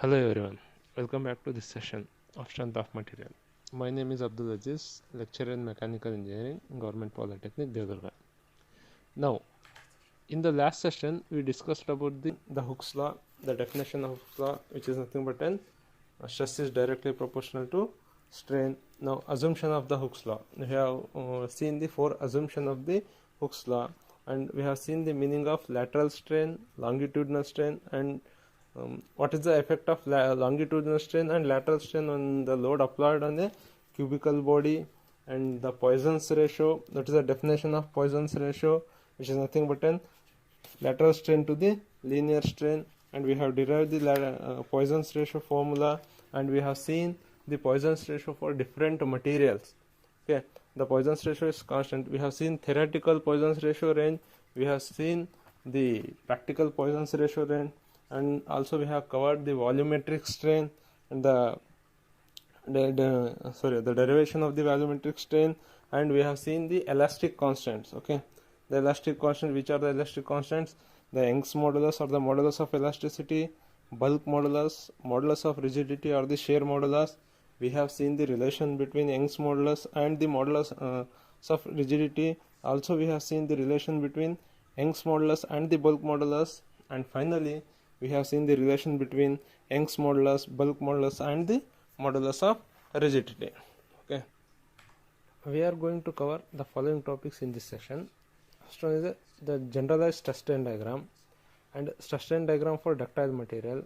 Hello everyone, welcome back to this session of Strength of Material. My name is Abdul Aziz, lecturer in Mechanical Engineering, Government Polytechnic, Devdurga. Now, in the last session, we discussed about the Hooke's law, the definition of Hooke's law, which is nothing but stress is directly proportional to strain. Now, assumption of the Hooke's law. We have seen the four assumptions of the Hooke's law, and we have seen the meaning of lateral strain, longitudinal strain, and what is the effect of longitudinal strain and lateral strain on the load applied on a cubical body, and the Poisson's ratio. That is the definition of Poisson's ratio, which is nothing but an lateral strain to the linear strain, and we have derived the Poisson's ratio formula, and we have seen the Poisson's ratio for different materials. Okay, the Poisson's ratio is constant. We have seen theoretical Poisson's ratio range, we have seen the practical Poisson's ratio range, and also we have covered the volumetric strain and the derivation of the volumetric strain, and we have seen the elastic constants. Okay, the elastic constant. Which are the elastic constants? The Young's modulus or the modulus of elasticity, bulk modulus, modulus of rigidity or the shear modulus. We have seen the relation between Young's modulus and the modulus of rigidity. Also we have seen the relation between Young's modulus and the bulk modulus, and finally we have seen the relation between Young's modulus, bulk modulus and the modulus of rigidity. Okay, we are going to cover the following topics in this session. First one is the generalized stress strain diagram and stress strain diagram for ductile material.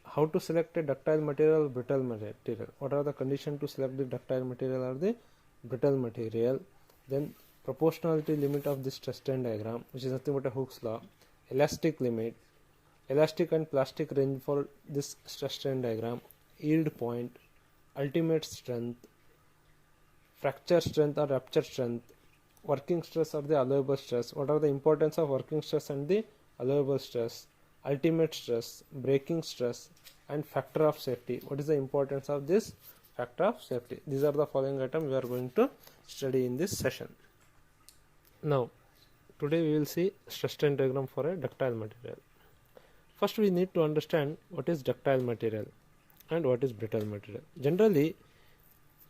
How to select a ductile material or brittle material. What are the conditions to select the ductile material or the brittle material? Then proportionality limit of the stress strain diagram, which is nothing but a Hooke's law. Elastic limit, elastic and plastic range for this stress strain diagram, yield point, ultimate strength, fracture strength or rupture strength, working stress or the allowable stress. What are the importance of working stress and the allowable stress, ultimate stress, breaking stress, and factor of safety. What is the importance of this factor of safety? These are the following items we are going to study in this session. Now, today we will see stress strain diagram for a ductile material. First, we need to understand what is ductile material and what is brittle material. Generally,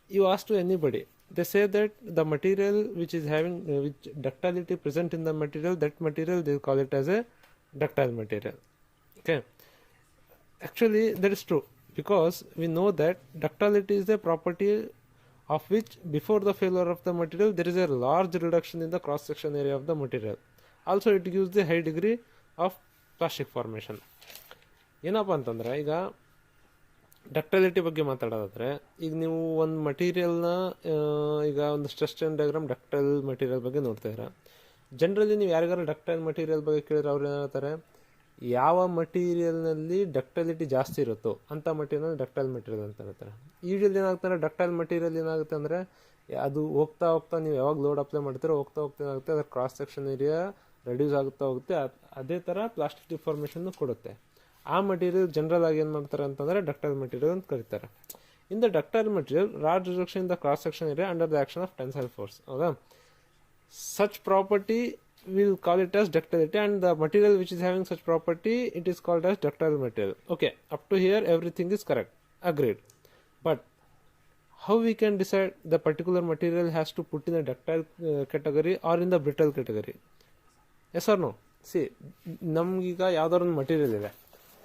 you ask to anybody, they say that the material which is having which ductility present in the material, that material they call it as a ductile material. Okay, actually that is true, because we know that ductility is a property of which before the failure of the material there is a large reduction in the cross section area of the material. Also it gives the high degree of plastic formation. ಏನಪ್ಪ ಅಂತಂದರೆ, ಈಗ ಡಕ್ಟಲಿಟಿ ಬಗ್ಗೆ ಮಾತಾಡೋದಾದರೆ, ಈಗ ನೀವು ಒಂದು ಮಟೀರಿಯಲ್ನ ಈಗ ಒಂದು stress strain diagram ductile material ಬಗ್ಗೆ ನೋಡ್ತಾ ಇದ್ದೀರಾ. ಜನರಲಿ ನೀವು ಯಾರಿಗಾರು ಡಕ್ಟೈಲ್ ಮಟೀರಿಯಲ್ ಬಗ್ಗೆ ಕೇಳಿದ್ರೆ ಅವ್ರು ಏನಾಗ್ತಾರೆ, ಯಾವ ಮಟೀರಿಯಲ್ನಲ್ಲಿ ಡಕ್ಟಲಿಟಿ ಜಾಸ್ತಿ ಇರುತ್ತೋ ಅಂಥ ಮಟೀರಿಯಲ್ ಡಕ್ಟೈಲ್ ಮಟೀರಿಯಲ್ ಅಂತ ಹೇಳ್ತಾರೆ. ಯೂಶಲಿ ಏನಾಗ್ತಾರೆ, ಡಕ್ಟೈಲ್ ಮಟೀರಿಯಲ್ ಏನಾಗುತ್ತೆ ಅಂದರೆ, ಅದು ಹೋಗ್ತಾ ಹೋಗ್ತಾ ನೀವು ಯಾವಾಗ ಲೋಡ್ ಅಪ್ಲೈ ಮಾಡ್ತೀರೋ ಹೋಗ್ತಾ ಹೋಗ್ತಾ ಏನಾಗುತ್ತೆ, ಅದರ ಕ್ರಾಸ್ ಸೆಕ್ಷನ್ ಏರಿಯಾ ರೆಡ್ಯೂಸ್ ಆಗುತ್ತಾ ಹೋಗುತ್ತೆ. ಅದೇ ಥರ ಪ್ಲಾಸ್ಟಿಕ್ ಡಿಫಾರ್ಮೇಷನ್ನು ಕೊಡುತ್ತೆ. ಆ ಮಟೀರಿಯಲ್ ಜನರಲ್ ಆಗಿ ಏನು ಮಾಡ್ತಾರೆ ಅಂತಂದರೆ ಡಕ್ಟೈಲ್ ಮಟೀರಿಯಲ್ ಅಂತ ಕರೀತಾರೆ. In the ductile material rod reduction in the cross section area under the action of tensile force. ಹೌದಾ? Such property we'll call it as ductility, and the material which is having such property, it is called as ductile material. Okay, up to here everything is correct, agreed. But how we can decide the particular material has to put in a ductile category or in the brittle category? Yes or no? See, ನಮಗೀಗ ಯಾವ್ದಾದ್ರು ಒಂದು material ಇದೆ,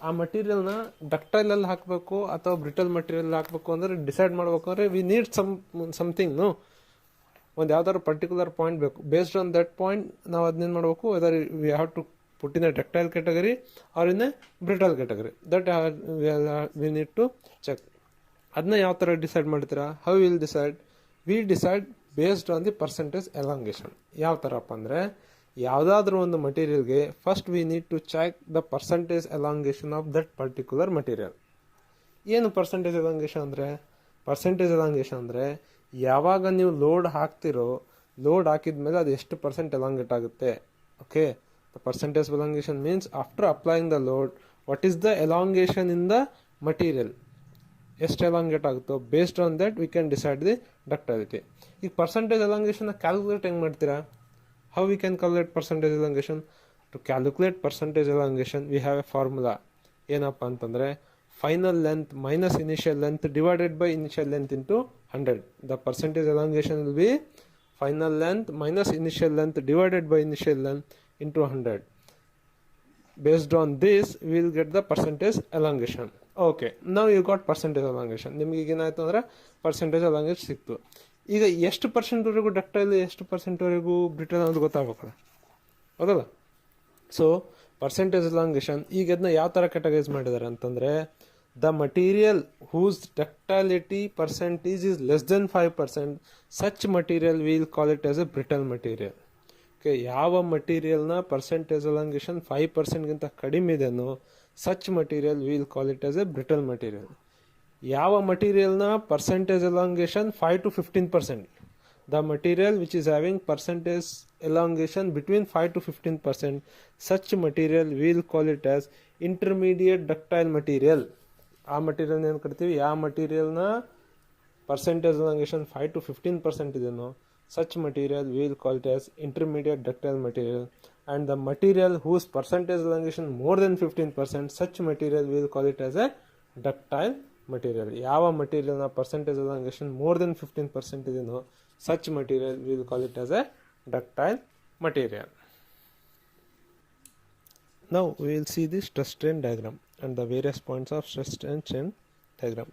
ಆ ಮಟೀರಿಯಲ್ನ ಡಕ್ಟೈಲಲ್ಲಿ ಹಾಕಬೇಕು ಅಥವಾ brittle material ಹಾಕಬೇಕು ಅಂದರೆ decide ಮಾಡಬೇಕು ಅಂದರೆ ವಿ ನೀಡ್ ಸಮಥಿಂಗ್. ನೋ, ಒಂದು ಯಾವ್ದಾದ್ರು ಪರ್ಟಿಕ್ಯುಲರ್ ಪಾಯಿಂಟ್ ಬೇಕು. ಬೇಸ್ಡ್ ಆನ್ ದಟ್ ಪಾಯಿಂಟ್ ನಾವು ಅದನ್ನೇನು ಮಾಡಬೇಕು, whether we have to put in a ductile category or in a brittle category, that we need to check. ಅದನ್ನ ಯಾವ ಥರ ಡಿಸೈಡ್ ಮಾಡ್ತೀರಾ? How will decide? We decide based on the percentage elongation. ಯಾವ ಥರಪ್ಪ ಅಂದರೆ, ಯಾವುದಾದ್ರೂ ಒಂದು ಮಟೀರಿಯಲ್ಗೆ first we need to check the percentage elongation of that particular material. ಏನು ಪರ್ಸೆಂಟೇಜ್ ಎಲಾಂಗೇಷನ್ ಅಂದರೆ? ಪರ್ಸೆಂಟೇಜ್ ಎಲಾಂಗೇಷನ್ ಅಂದರೆ ಯಾವಾಗ ನೀವು ಲೋಡ್ ಹಾಕ್ತಿರೋ, ಲೋಡ್ ಹಾಕಿದ ಮೇಲೆ ಅದು ಎಷ್ಟು ಪರ್ಸೆಂಟ್ ಎಲಾಂಗೇಟ್ ಆಗುತ್ತೆ. Okay, the percentage elongation means after applying the load what is the elongation in the material, ಎಷ್ಟು ಎಲಾಂಗೇಟ್ ಆಗುತ್ತೋ based on that we can decide the ductility. ಈಗ ಪರ್ಸೆಂಟೇಜ್ ಎಲಾಂಗೇಷನ್ನ ಕ್ಯಾಲ್ಕುಲೇಟ್ ಹೆಂಗೆ ಮಾಡ್ತೀರಾ? How we can calculate percentage elongation? To calculate percentage elongation, we have a formula. ಏನಪ್ಪ ಅಂತಂದರೆ final length minus initial length divided by initial length into 100. The percentage elongation will be final length minus initial length divided by initial length into 100. Based on this, we will get the percentage elongation. Okay, now you got percentage elongation. ನಿಮಗೆ ಈಗ ಏನಾಯ್ತು ಅಂದರೆ percentage elongation ಸಿಕ್ತು. ಈಗ ಎಷ್ಟು ಪರ್ಸೆಂಟ್ವರೆಗೂ ductile ಎಷ್ಟು ಪರ್ಸೆಂಟ್ವರೆಗೂ brittle ಅನ್ನೋದು ಗೊತ್ತಾಗಬೇಕಲ್ಲ, ಹೌದಲ್ಲ? ಸೊ ಪರ್ಸೆಂಟೇಜ್ ಎಲಾಂಗೇಷನ್ ಈಗ ಅದನ್ನ ಯಾವ ಥರ ಕ್ಯಾಟಗರೈಸ್ ಮಾಡಿದ್ದಾರೆ ಅಂತಂದರೆ, the material whose ductility percentage is less than 5%, such material we will call it as a brittle material. Okay, ಯಾವ ಮಟೀರಿಯಲ್ನ ಪರ್ಸೆಂಟೇಜ್ ಎಲಾಂಗೇಷನ್ 5%ಗಿಂತ ಕಡಿಮೆ ಇದೆನೋ such material we will call it as a brittle material. ಯಾವ ಮಟೀರಿಯಲ್ನ percentage elongation 5 to 15%, the material which is having percentage elongation between 5 to 15%, such material we will call it as intermediate ductile material. ಆ ಮಟೀರಿಯಲ್ನ ಏನು ಕರಿತೀವಿ, ಯಾವ ಮಟೀರಿಯಲ್ನ percentage elongation 5 to 15% ಇದೆನೋ such material we will call it as intermediate ductile material, and the material whose percentage elongation more than 15%, such material we will call it as a ductile material. ಯಾವ ಮಟೀರಿಯಲ್ನ percentage elongation more than 15% ಇದೆನೋ such material we will call it as a ductile material. Now we will see the stress strain diagram and the various points of stress and strain diagram.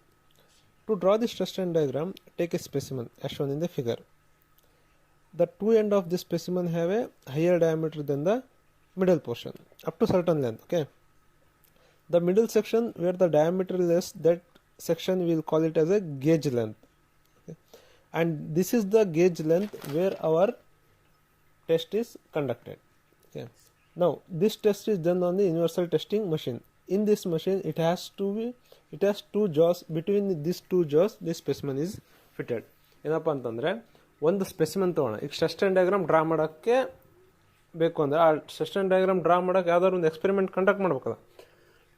To draw the stress strain diagram, take a specimen as shown in the figure. The two ends of this specimen have a higher diameter than the middle portion up to certain length. Okay, the middle section where the diameter is less, that section we will call it as a gauge length. Okay, and this is the gauge length where our test is conducted. Okay, now this test is done on the universal testing machine. In this machine it has two jaws. Between these two jaws this specimen is fitted. ಏನಪ್ಪ ಅಂತಂದರೆ, ಒಂದು specimen ತೊಗೋಣ. ಈಗ stress strain diagram draw ಮಾಡೋಕ್ಕೆ ಬೇಕು ಅಂದರೆ ಆ stress strain diagram draw ಮಾಡೋಕ್ಕೆ ಯಾವ್ದಾದ್ರು ಒಂದು ಎಕ್ಸ್ಪೆರಿಮೆಂಟ್ ಕಂಡಕ್ಟ್ ಮಾಡ್ಬೇಕಲ್ಲ.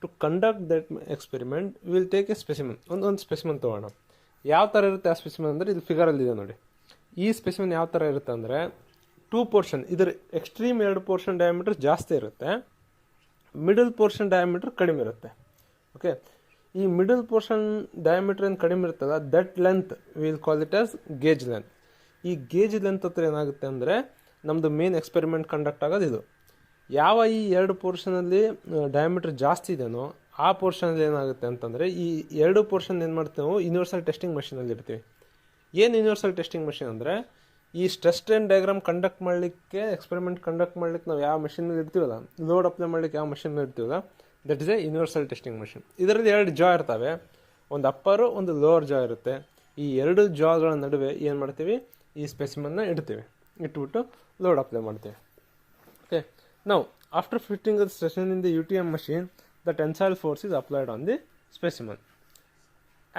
To conduct that experiment will take a specimen. ಒಂದು ಸ್ಪೆಸಿಮೆನ್ ತೊಗೋಣ. ಯಾವ ಥರ ಇರುತ್ತೆ ಆ ಸ್ಪೆಸಿಮೆನ್ ಅಂದರೆ ಇದು ಫಿಗರಲ್ಲಿದೆ ನೋಡಿ. ಈ ಸ್ಪೆಸಿಮೆನ್ ಯಾವ ಥರ ಇರುತ್ತೆ ಅಂದರೆ, 2 ಪೋರ್ಷನ್, ಇದರ ಎಕ್ಸ್ಟ್ರೀಮ್ 2 ಪೋರ್ಷನ್ ಡಯಾಮೀಟರ್ ಜಾಸ್ತಿ ಇರುತ್ತೆ, ಮಿಡಲ್ ಪೋರ್ಷನ್ ಡಯಾಮೀಟರ್ ಕಡಿಮೆ ಇರುತ್ತೆ. ಓಕೆ, ಈ ಮಿಡಲ್ ಪೋರ್ಷನ್ ಡಯಾಮೀಟರ್ ಏನು ಕಡಿಮೆ ಇರುತ್ತಲ್ಲ, that length will call it as gauge length. ಈ ಗೇಜ್ ಲೆಂತ್ ಹತ್ರ ಏನಾಗುತ್ತೆ ಅಂದರೆ ನಮ್ಮದು ಮೇನ್ ಎಕ್ಸ್ಪೆರಿಮೆಂಟ್ ಕಂಡಕ್ಟ್ ಆಗೋದು ಇದು. ಯಾವ ಈ 2 ಪೋರ್ಷನಲ್ಲಿ ಡಯಾಮೀಟರ್ ಜಾಸ್ತಿ ಇದೆನೋ ಆ ಪೋರ್ಷನಲ್ಲಿ ಏನಾಗುತ್ತೆ ಅಂತಂದರೆ, ಈ 2 ಪೋರ್ಷನ್ ಏನು ಮಾಡ್ತೀವಿ ನಾವು ಯೂನಿವರ್ಸಲ್ ಟೆಸ್ಟಿಂಗ್ ಮಷೀನಲ್ಲಿ ಇರ್ತೀವಿ. ಏನು ಯೂನಿವರ್ಸಲ್ ಟೆಸ್ಟಿಂಗ್ ಮಷೀನ್ ಅಂದರೆ, ಈ ಸ್ಟ್ರೆಸ್ ಸ್ಟ್ರೇನ್ ಡಯಾಗ್ರಾಮ್ ಕಂಡಕ್ಟ್ ಮಾಡಲಿಕ್ಕೆ, ಎಕ್ಸ್ಪೆರಿಮೆಂಟ್ ಕಂಡಕ್ಟ್ ಮಾಡಲಿಕ್ಕೆ ನಾವು ಯಾವ ಮಷೀನಲ್ಲಿ ಇರ್ತೀವಲ್ಲ, ಲೋಡ್ ಅಪ್ಲೈ ಮಾಡಲಿಕ್ಕೆ ಯಾವ ಮಷೀನ್ ಇರ್ತೀವಲ್ಲ, that is A universal testing machine. ಇದರಲ್ಲಿ 2 ಜಾ ಇರ್ತವೆ, ಒಂದು ಅಪ್ಪರು ಒಂದು ಲೋವರ್ ಜಾ ಇರುತ್ತೆ. ಈ 2 ಜಾಗಳ ನಡುವೆ ಏನು ಮಾಡ್ತೀವಿ, ಈ ಸ್ಪೆಸಿಮನ್ನ ಇಟ್ಬಿಟ್ಟು ಲೋಡ್ ಅಪ್ಲೈ ಮಾಡ್ತೀವಿ. Okay, now after fitting the specimen in the UTM machine, the tensile force is applied on the specimen.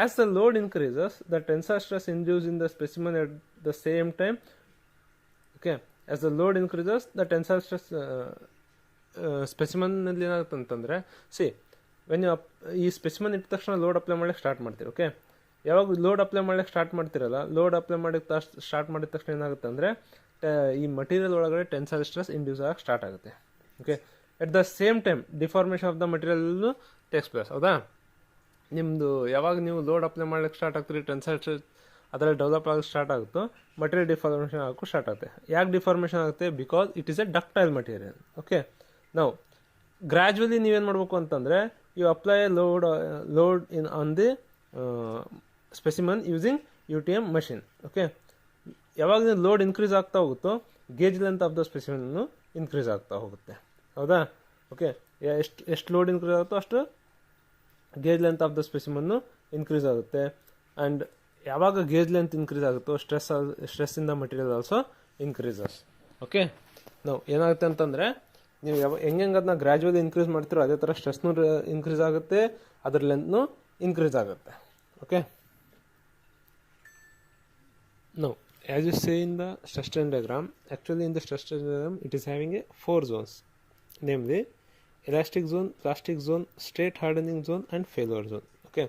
As the load increases, the tensile stress induced in the specimen at the same time. Okay, as the load increases, the tensile stress specimen ನಲ್ಲಿ ಏನಾಗುತ್ತೆ ಅಂತಂದರೆ, when he specimen ಇಟ್ಟ ತಕ್ಷಣ load apply ಮಾಡಲಿಕ್ಕೆ start ಮಾಡ್ತೀವಿ. Okay, ಯಾವಾಗ load apply ಮಾಡಲಿಕ್ಕೆ start ಮಾಡ್ತಿರಲ್ಲ, ಲೋಡ್ ಅಪ್ಲೈ ಮಾಡಕ್ಕೆ ಸ್ಟಾರ್ಟ್ ಮಾಡಿದ ತಕ್ಷಣ ಏನಾಗುತ್ತೆ ಅಂದರೆ, ಈ ಮಟೀರಿಯಲ್ ಒಳಗಡೆ ಟೆನ್ಸೈಲ್ ಸ್ಟ್ರೆಸ್ ಇಂಡ್ಯೂಸ್ ಆಗಕ್ಕೆ ಸ್ಟಾರ್ಟ್ ಆಗುತ್ತೆ. Okay, at the same time deformation of the material takes place. ಹೌದಾ, ನಿಮ್ಮದು ಯಾವಾಗ ನೀವು ಲೋಡ್ ಅಪ್ಲೈ ಮಾಡ್ಲಿಕ್ಕೆ ಸ್ಟಾರ್ಟ್ ಆಗ್ತೀರಿ, ಟೆನ್ಸೈಲ್ ಸ್ಟ್ರೆಸ್ ಅದರಲ್ಲಿ ಡೆವಲಪ್ ಆಗಕ್ಕೆ ಸ್ಟಾರ್ಟ್ ಆಗುತ್ತೋ, ಮಟೀರಿಯಲ್ ಡಿಫಾರ್ಮೇಷನ್ ಆಗೋಕ್ಕೂ ಸ್ಟಾರ್ಟ್ ಆಗುತ್ತೆ. ಯಾಕೆ ಡಿಫಾರ್ಮೇಷನ್ ಆಗುತ್ತೆ? Because it is a ductile material. Okay, ನಾವು ಗ್ರ್ಯಾಜುವಲಿ ನೀವೇನು ಮಾಡಬೇಕು ಅಂತಂದರೆ, you apply load in on the specimen using UTM machine. Okay, ಯಾವಾಗ ಲೋಡ್ ಇನ್ಕ್ರೀಸ್ ಆಗ್ತಾ ಹೋಗುತ್ತೋ, ಗೇಜ್ ಲೆಂತ್ ಆಫ್ ದ ಸ್ಪೆಸಿಮನ್ನು ಇನ್ಕ್ರೀಸ್ ಆಗ್ತಾ ಹೋಗುತ್ತೆ. ಹೌದಾ? ಓಕೆ, ಎಷ್ಟು ಲೋಡ್ ಇನ್ಕ್ರೀಸ್ ಆಗುತ್ತೋ ಅಷ್ಟು ಗೇಜ್ ಲೆಂತ್ ಆಫ್ ದ ಸ್ಪೆಸಿಮನ್ನು ಇನ್ಕ್ರೀಸ್ ಆಗುತ್ತೆ. ಆ್ಯಂಡ್ ಯಾವಾಗ ಗೇಜ್ ಲೆಂತ್ ಇನ್ಕ್ರೀಸ್ ಆಗುತ್ತೋ, stress in the material also increases. Okay, ನಾವು ಏನಾಗುತ್ತೆ ಅಂತಂದರೆ, ನೀವು ಹೆಂಗೆ ಅದನ್ನ ಗ್ರ್ಯಾಜುವಲಿ ಇನ್ಕ್ರೀಸ್ ಮಾಡ್ತೀರೋ ಅದೇ ಥರ ಸ್ಟ್ರೆಸ್ನೂ ಇನ್ಕ್ರೀಸ್ ಆಗುತ್ತೆ, ಅದ್ರ ಲೆಂತ್ನೂ ಇನ್ಕ್ರೀಸ್ ಆಗುತ್ತೆ. Okay, now as you say in the stress strain diagram, actually in the stress strain diagram it is having a 4 zones, namely elastic zone, plastic zone, straight hardening zone and failure zone. Okay,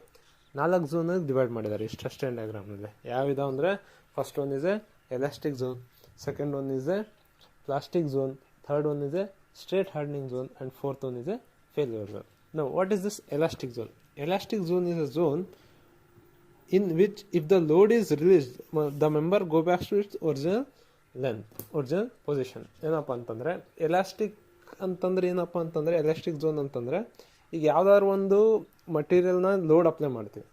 4 zone divide ಮಾಡಿದ್ದಾರೆ ಈ stress strain ಡಯಾಗ್ರಾಮ್ನಲ್ಲಿ. ಯಾವಿದಾವೆ ಅಂದರೆ, first one is a elastic zone, second one is A plastic zone, third one is A straight hardening zone and fourth one is A failure zone. Now what is this elastic zone? Elastic zone is a zone in which if the load is released, the member go back to its original length, original position. ಏನಪ್ಪ ಅಂತಂದರೆ elastic ಅಂತಂದರೆ ಏನಪ್ಪ ಅಂತಂದರೆ elastic zone ಅಂತಂದರೆ ಈಗ ಯಾವ್ದಾದ್ರು ಒಂದು ಮಟೀರಿಯಲ್ನ load apply ಮಾಡ್ತೀವಿ.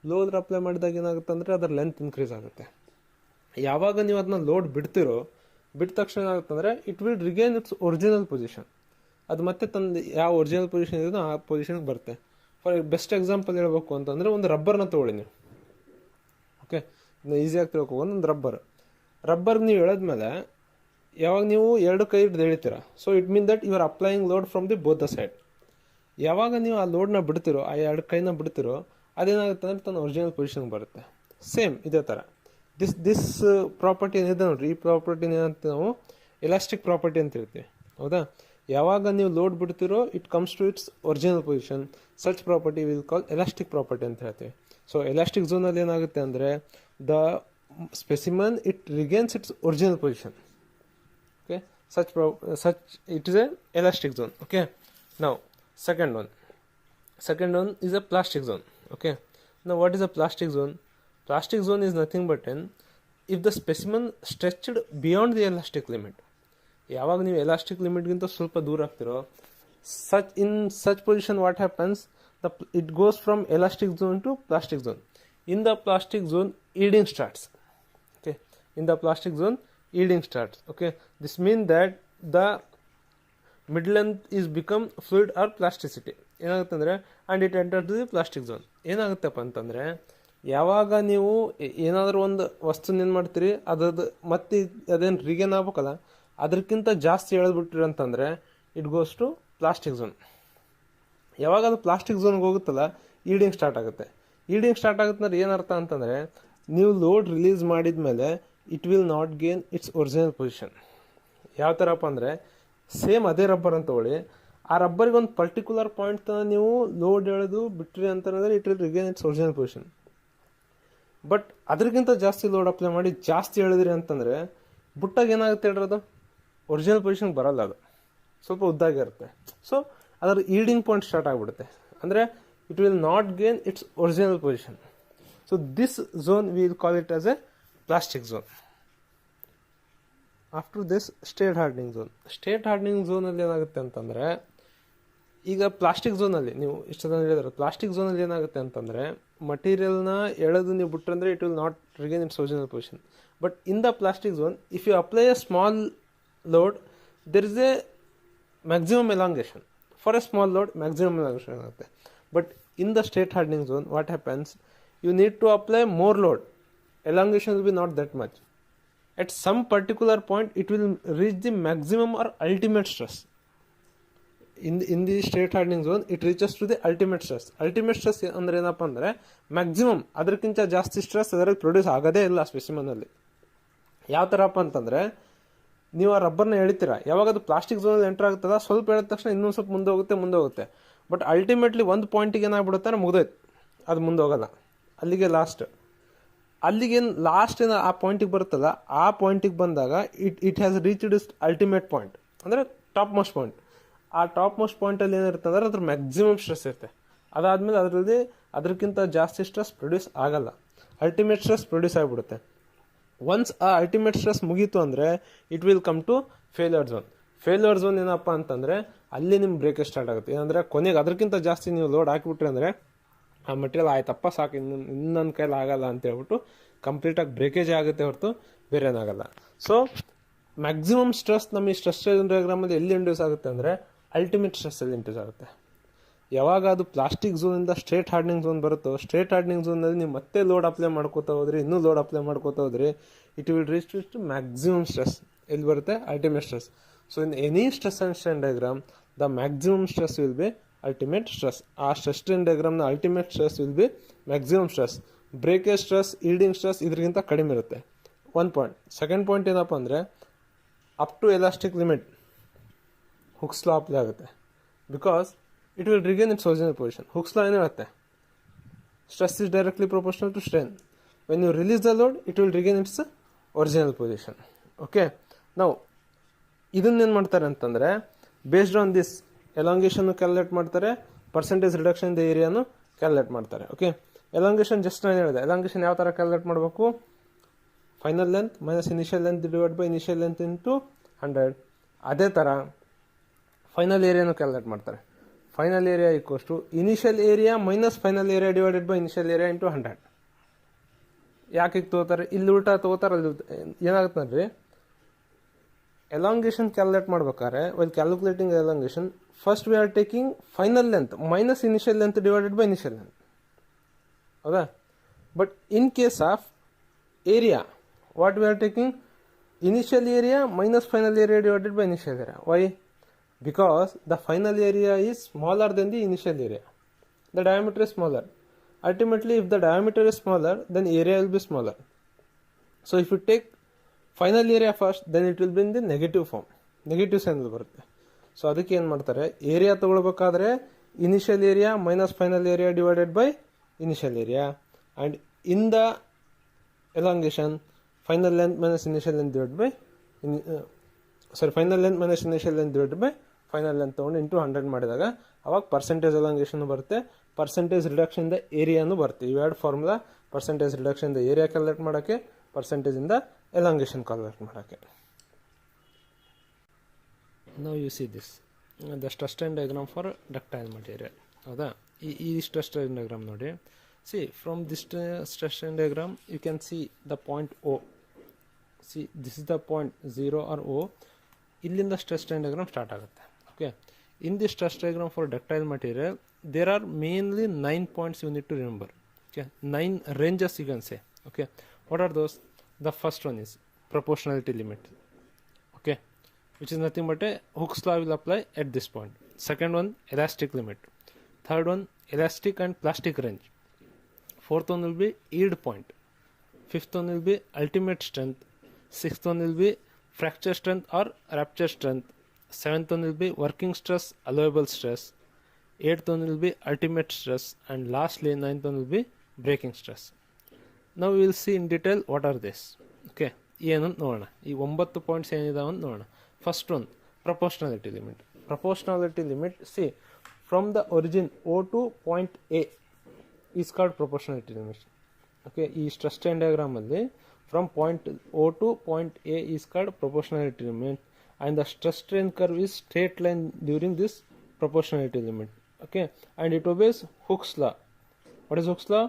ಲೋಡ್ ಅಪ್ಲೈ ಮಾಡಿದಾಗ ಏನಾಗುತ್ತೆ ಅಂದರೆ ಅದರ ಲೆಂತ್ ಇನ್ಕ್ರೀಸ್ ಆಗುತ್ತೆ. ಯಾವಾಗ ನೀವು ಅದನ್ನ ಲೋಡ್ ಬಿಡ್ತಿರೋ, ಬಿಟ್ಟ ತಕ್ಷಣ ಏನಾಗುತ್ತೆ ಅಂದರೆ it will regain its original position. ಅದು ಮತ್ತೆ ತಂದು ಯಾವ ಒರಿಜಿನಲ್ ಪೊಸಿಷನ್ ಇದೆಯೋ ಆ ಪೊಸಿಷನ್ಗೆ ಬರುತ್ತೆ. ಫಾರ್ ಬೆಸ್ಟ್ ಎಕ್ಸಾಂಪಲ್ ಹೇಳ್ಬೇಕು ಅಂತಂದರೆ ಒಂದು ರಬ್ಬರ್ನ ತೊಗೊಳ್ಳಿ ನೀವು. ಓಕೆ, ಈಸಿಯಾಗಿ ತಿಳ್ಕೊಬೋದು. ಒಂದು ರಬ್ಬರ್ ನೀವು ಎಳೆದ್ಮೇಲೆ ಯಾವಾಗ ನೀವು ಎರಡು ಕೈ ಹಿಡಿದು ಎಳಿತೀರ, so it mean that you are applying load from the both the side. ಯಾವಾಗ ನೀವು ಆ ಲೋಡ್ನ ಬಿಡ್ತಿರೋ, ಆ ಎರಡು ಕೈನ ಬಿಡ್ತಿರೋ, ಅದೇನಾಗುತ್ತೆ ಅಂದರೆ ತನ್ನ ಒರಿಜಿನಲ್ ಪೊಸಿಷನ್ಗೆ ಬರುತ್ತೆ. ಸೇಮ್ ಇದೇ ಥರ ದಿಸ್ ಪ್ರಾಪರ್ಟಿ ಏನಿದೆ ನೋಡ್ರಿ, ಈ ಪ್ರಾಪರ್ಟಿನ ಏನಂತ ನಾವು ಎಲಾಸ್ಟಿಕ್ ಪ್ರಾಪರ್ಟಿ ಅಂತ ಹೇಳ್ತೀವಿ. ಹೌದಾ? ಯಾವಾಗ ನೀವು ಲೋಡ್ ಬಿಡ್ತಿರೋ it comes to its original position, such property will call elastic property ಅಂತ ಹೇಳ್ತೀವಿ. ಸೊ ಎಲಾಸ್ಟಿಕ್ ಝೋನಲ್ಲಿ ಏನಾಗುತ್ತೆ ಅಂದರೆ the specimen it regains its original position. Okay, such it is a elastic zone. Okay, now second one is a plastic zone. Okay, now what is a plastic zone? Plastic zone is nothing but if the specimen stretched beyond the elastic limit. ಯಾವಾಗ ನೀವು elastic ಲಿಮಿಟ್ಗಿಂತ ಸ್ವಲ್ಪ ದೂರ ಆಗ್ತಿರೋ, such position what happens, it goes from elastic zone to plastic zone. In the plastic zone yielding starts. Okay, in the plastic zone yielding starts. Okay, this means that the mid length is become fluid or plasticity. ಏನಾಗುತ್ತೆ ಅಂದರೆ and it enter to the plastic zone. ಏನಾಗುತ್ತಪ್ಪ ಅಂತಂದರೆ ಯಾವಾಗ ನೀವು ಏನಾದರೂ ಒಂದು ವಸ್ತುನ ಏನು ಮಾಡ್ತೀರಿ, ಅದದು ಮತ್ತೆ ಅದೇನು ರಿಗೇನ್ ಆಗ್ಬೇಕಲ್ಲ, ಅದಕ್ಕಿಂತ ಜಾಸ್ತಿ ಎಳೆದ್ಬಿಟ್ರಿ ಅಂತಂದರೆ it goes to plastic zone. ಯಾವಾಗ ಅದು ಪ್ಲಾಸ್ಟಿಕ್ ಝೋನ್ಗೆ ಹೋಗುತ್ತಲ್ಲ, ಈಡಿಂಗ್ ಸ್ಟಾರ್ಟ್ ಆಗುತ್ತೆ. ಈಡಿಂಗ್ ಸ್ಟಾರ್ಟ್ ಆಗುತ್ತೆ ಅಂದ್ರೆ ಏನರ್ಥ ಅಂತಂದರೆ ನೀವು ಲೋಡ್ ರಿಲೀಸ್ ಮಾಡಿದ ಮೇಲೆ it will not gain its original position. ಯಾವ ಥರಪ್ಪ ಅಂದರೆ ಸೇಮ್ ಅದೇ ರಬ್ಬರ್ ಅಂತ ತಗೊಳ್ಳಿ, ಆ ರಬ್ಬರಿಗೆ ಒಂದು ಪರ್ಟಿಕ್ಯುಲರ್ ಪಾಯಿಂಟ್ ತನಕ ನೀವು ಲೋಡ್ ಎಳೆದು ಬಿಟ್ರಿ ಅಂತಂದರೆ it will regain its original position. But ಅದಕ್ಕಿಂತ ಜಾಸ್ತಿ ಲೋಡ್ ಅಪ್ಲೈ ಮಾಡಿ ಜಾಸ್ತಿ ಎಳೆದ್ರಿ ಅಂತಂದರೆ ಬುಟ್ಟಾಗ ಏನಾಗುತ್ತೆ ಹೇಳ್ರಿ, ಅದು ಒರಿಜಿನಲ್ ಪೊಸಿಷನ್ಗೆ ಬರಲ್ಲ, ಅದು ಸ್ವಲ್ಪ ಉದ್ದಾಗಿರುತ್ತೆ. ಸೊ ಅದರ ಈಲ್ಡಿಂಗ್ ಪಾಯಿಂಟ್ ಸ್ಟಾರ್ಟ್ ಆಗಿಬಿಡುತ್ತೆ, ಅಂದರೆ it will not gain its original position. So this zone we will call it as a plastic zone. After this state hardening zone. State hardening ಝೋನಲ್ಲಿ ಏನಾಗುತ್ತೆ ಅಂತಂದರೆ, ಈಗ ಪ್ಲಾಸ್ಟಿಕ್ ಝೋನಲ್ಲಿ ನೀವು ಇಷ್ಟೊಂದು ಹೇಳಿದ್ರೆ, ಪ್ಲಾಸ್ಟಿಕ್ ಝೋನಲ್ಲಿ ಏನಾಗುತ್ತೆ ಅಂತಂದರೆ ಮಟೀರಿಯಲ್ನ ಎಳೆದು ನೀವು ಬಿಟ್ರಂದರೆ it will not regain its original position. But in the plastic zone if you apply a small load there is a maximum elongation. For a small load maximum elongation ಆಗುತ್ತೆ. But in the state hardening zone what happens, you need to apply more load, elongation will be not that much. At some particular point it will reach the maximum or ultimate stress. In the straight hardening zone it reaches to the ultimate stress. Ultimate stress ಅಂದ್ರೆ ಏನಪ್ಪ ಅಂದರೆ maximum, ಅದಕ್ಕಿಂತ ಜಾಸ್ತಿ stress ಅದರಲ್ಲಿ produce ಆಗೋದೇ ಇಲ್ಲ ಸ್ಪೆಸಿಮನಲ್ಲಿ. ಯಾವ ಥರಪ್ಪ ಅಂತಂದರೆ ನೀವು ಆ ರಬ್ಬರ್ನ ಎಳಿತೀರ, ಯಾವಾಗ ಅದು ಪ್ಲಾಸ್ಟಿಕ್ ಝೋನಲ್ಲಿ ಎಂಟರ್ ಆಗ್ತದ, ಸ್ವಲ್ಪ ಎಳೆದ ತಕ್ಷಣ ಇನ್ನೊಂದು ಸ್ವಲ್ಪ ಮುಂದೆ ಹೋಗುತ್ತೆ. ಬಟ್ ಅಲ್ಟಿಮೇಟ್ಲಿ ಒಂದು ಪಾಯಿಂಟಿಗೆ ಏನಾಗ್ಬಿಡುತ್ತೆ ಅಂದರೆ ಮುಗಿದೋಯ್ತು, ಅದು ಮುಂದೆ ಹೋಗಲ್ಲ, ಅಲ್ಲಿಗೆ ಲಾಸ್ಟ್ ಏನು ಆ ಪಾಯಿಂಟಿಗೆ ಬರುತ್ತಲ್ಲ, ಆ ಪಾಯಿಂಟಿಗೆ ಬಂದಾಗ it has reached is ultimate point, ಅಂದರೆ ಟಾಪ್ ಮೋಸ್ಟ್ ಪಾಯಿಂಟ್. ಆ ಟಾಪ್ ಮೋಸ್ಟ್ ಪಾಯಿಂಟಲ್ಲಿ ಏನಿರುತ್ತೆ ಅಂದರೆ ಅದ್ರ ಮ್ಯಾಕ್ಸಿಮಮ್ ಸ್ಟ್ರೆಸ್ ಇರುತ್ತೆ. ಅದಾದಮೇಲೆ ಅದರಲ್ಲಿ ಅದಕ್ಕಿಂತ ಜಾಸ್ತಿ ಸ್ಟ್ರೆಸ್ ಪ್ರೊಡ್ಯೂಸ್ ಆಗಲ್ಲ, ಅಲ್ಟಿಮೇಟ್ ಸ್ಟ್ರೆಸ್ ಪ್ರೊಡ್ಯೂಸ್ ಆಗಿಬಿಡುತ್ತೆ. ಒನ್ಸ್ ಆ ಅಲ್ಟಿಮೇಟ್ ಸ್ಟ್ರೆಸ್ ಮುಗೀತು ಅಂದರೆ it will come to failure zone. Failure zone ಏನಪ್ಪ ಅಂತಂದರೆ ಅಲ್ಲಿ ನಿಮ್ಮ ಬ್ರೇಕೇಜ್ ಸ್ಟಾರ್ಟ್ ಆಗುತ್ತೆ. ಏನಂದರೆ ಕೊನೆಗೆ ಅದಕ್ಕಿಂತ ಜಾಸ್ತಿ ನೀವು ಲೋಡ್ ಹಾಕಿಬಿಟ್ರಿ ಅಂದರೆ ಆ ಮಟೀರಿಯಲ್ ಆಯ್ತಪ್ಪ ಸಾಕು, ಇನ್ನು ನನ್ನ ಕೈಲಿ ಆಗಲ್ಲ ಅಂತ ಹೇಳ್ಬಿಟ್ಟು ಕಂಪ್ಲೀಟಾಗಿ ಬ್ರೇಕೇಜ್ ಆಗುತ್ತೆ ಹೊರತು ಬೇರೆ ಏನಾಗಲ್ಲ. ಸೊ ಮ್ಯಾಕ್ಸಿಮಮ್ ಸ್ಟ್ರೆಸ್ ನಮಗೆ ಸ್ಟ್ರೆಸ್ ಡಯಾಗ್ರಾಮಲ್ಲಿ ಎಲ್ಲಿ ಇಂಡ್ಯೂಸ್ ಆಗುತ್ತೆ ಅಂದರೆ ಅಲ್ಟಿಮೇಟ್ ಸ್ಟ್ರೆಸ್ಸಲ್ಲಿ ಇಂಡ್ಯೂಸ್ ಆಗುತ್ತೆ. ಯಾವಾಗ ಅದು ಪ್ಲಾಸ್ಟಿಕ್ ಝೋನಿಂದ ಸ್ಟ್ರೇಟ್ ಹಾರ್ಡ್ನಿಂಗ್ ಝೋನ್ ಬರುತ್ತೋ, ಸ್ಟ್ರೇಟ್ ಹಾರ್ಡ್ನಿಂಗ್ ಝೋನಲ್ಲಿ ನೀವು ಮತ್ತೆ ಲೋಡ್ ಅಪ್ಲೈ ಮಾಡ್ಕೋತಾ ಹೋದ್ರಿ, ಇನ್ನೂ ಲೋಡ್ ಅಪ್ಲೈ ಮಾಡ್ಕೋತಾ ಹೋದ್ರಿ, it will reach to maximum stress. ಎಲ್ಲಿ ಬರುತ್ತೆ? Ultimate stress. So in any stress and strain diagram the maximum stress will be ultimate stress. ಆ ಸ್ಟ್ರೆಸ್ ಸ್ಟ್ರೇನ್ ಡಯಾಗ್ರಾಮ್ನ ultimate stress will be maximum stress. Breakage stress, yielding stress ಇದಕ್ಕಿಂತ ಕಡಿಮೆ ಇರುತ್ತೆ. ಒಂದು point. Second point ಏನಪ್ಪ ಅಂದರೆ up to elastic limit Hooke's law apply ಆಗುತ್ತೆ. Because it will regain its original position. Hooke's law ಏನು ಹೇಳುತ್ತೆ? Stress is directly proportional to strain. When you release the load it will regain its original position. Okay, ನಾವು ಇದನ್ನೇನು ಮಾಡ್ತಾರೆ ಅಂತಂದರೆ based on this ಎಲಾಂಗೇಷನ್ನು calculate ಮಾಡ್ತಾರೆ, percentage reduction in the ಏರಿಯಾನು calculate ಮಾಡ್ತಾರೆ. ಓಕೆ, ಎಲಾಂಗೇಷನ್ ಜಸ್ಟ್ ನಾನು ಹೇಳಿದೆ. ಎಲಾಂಗೇಷನ್ ಯಾವ ಥರ ಕ್ಯಾಲ್ಕುಲೇಟ್ ಮಾಡಬೇಕು? Final length minus initial length divide by initial length into 100. ಅದೇ ಥರ ಫೈನಲ್ ಏರಿಯಾನು ಕ್ಯಾಲ್ಕುಲೇಟ್ ಮಾಡ್ತಾರೆ. Final area equals to initial area minus final area divided by initial area into 100. ಯಾಕೆ ತಗೋತಾರೆ? ಇಲ್ಲಿ ಉಲ್ಟಾ ತಗೋತಾರೆ. ಅಲ್ಲಿ ಏನಾಗುತ್ತೆ ನೋಡ್ರಿ, ಎಲಾಂಗೇಷನ್ ಕ್ಯಾಲ್ಕುಲೇಟ್ ಮಾಡ್ಬೇಕಾದ್ರೆ while calculating elongation first we are taking final length minus initial length divided by initial length. ಹೌದಾ? But in case of area what we are taking initial area minus final area divided by initial area. Why? Because the final area is smaller than the initial area. The diameter is smaller. Ultimately, if the diameter is smaller, then area will be smaller. So if you take final area first, then it will be in the negative form. Negative sign ಬರುತ್ತೆ. So ಅದಕ್ಕೆ ಏನು ಮಾಡ್ತಾರೆ, area ತಗೊಳ್ಬೇಕಾದ್ರೆ initial area minus final area divided by initial area, and in the elongation final length minus initial length divide by final length minus initial length divide by final length ತೊಗೊಂಡು into 100 ಮಾಡಿದಾಗ ಅವಾಗ percentage elongation ಬರುತ್ತೆ, percentage reduction ಇಂದ ಏರಿಯಾನು ಬರುತ್ತೆ. ಇವೆರಡು formula, percentage reduction ಇಂದ area calculate ಮಾಡೋಕ್ಕೆ, percentage ಇಂದ ಎಲಾಂಗೇಷನ್ ಕ್ಯಾಲ್ಕುಲೇಟ್ ಮಾಡೋಕ್ಕೆ. Now you see this, the stress strain diagram for ductile material. ಹೌದಾ? ಈ ಸ್ಟ್ರೆಸ್ ಸ್ಟ್ರೈನ್ ಡಯಾಗ್ರಾಮ್ ನೋಡಿ. See, from this stress strain diagram you can see the point O. See, this is the point 0 or O. ಇಲ್ಲಿಂದ stress strain diagram start ಆಗುತ್ತೆ. Okay, in this stress diagram for ductile material there are mainly 9 points you need to remember. Okay, 9 ranges you can say. Okay, what are those? The first one is proportionality limit. Okay, which is nothing but a Hooke's law will apply at this point. Second one, elastic limit. Third one, elastic and plastic range. Fourth one will be yield point. Fifth one will be ultimate strength. Sixth one will be fracture strength or rupture strength. Seventh one will be working stress, allowable stress. Eighth one will be ultimate stress, and lastly ninth one will be breaking stress. Now we will see in detail what are this. Okay, ಏನಂತ ನೋಡೋಣ. ಈ 9 points ಏನಿದಾವೆ ಅಂತ ನೋಡೋಣ. First one, proportionality limit. Proportionality limit, see, from the origin O to point A is called proportionality limit. Okay, ಈ stress strain diagram ಅಲ್ಲಿ from point O to point A is called proportionality limit, and the stress strain curve is straight line during this proportionality limit. Okay, and it obeys Hooke's law. What is Hooke's law?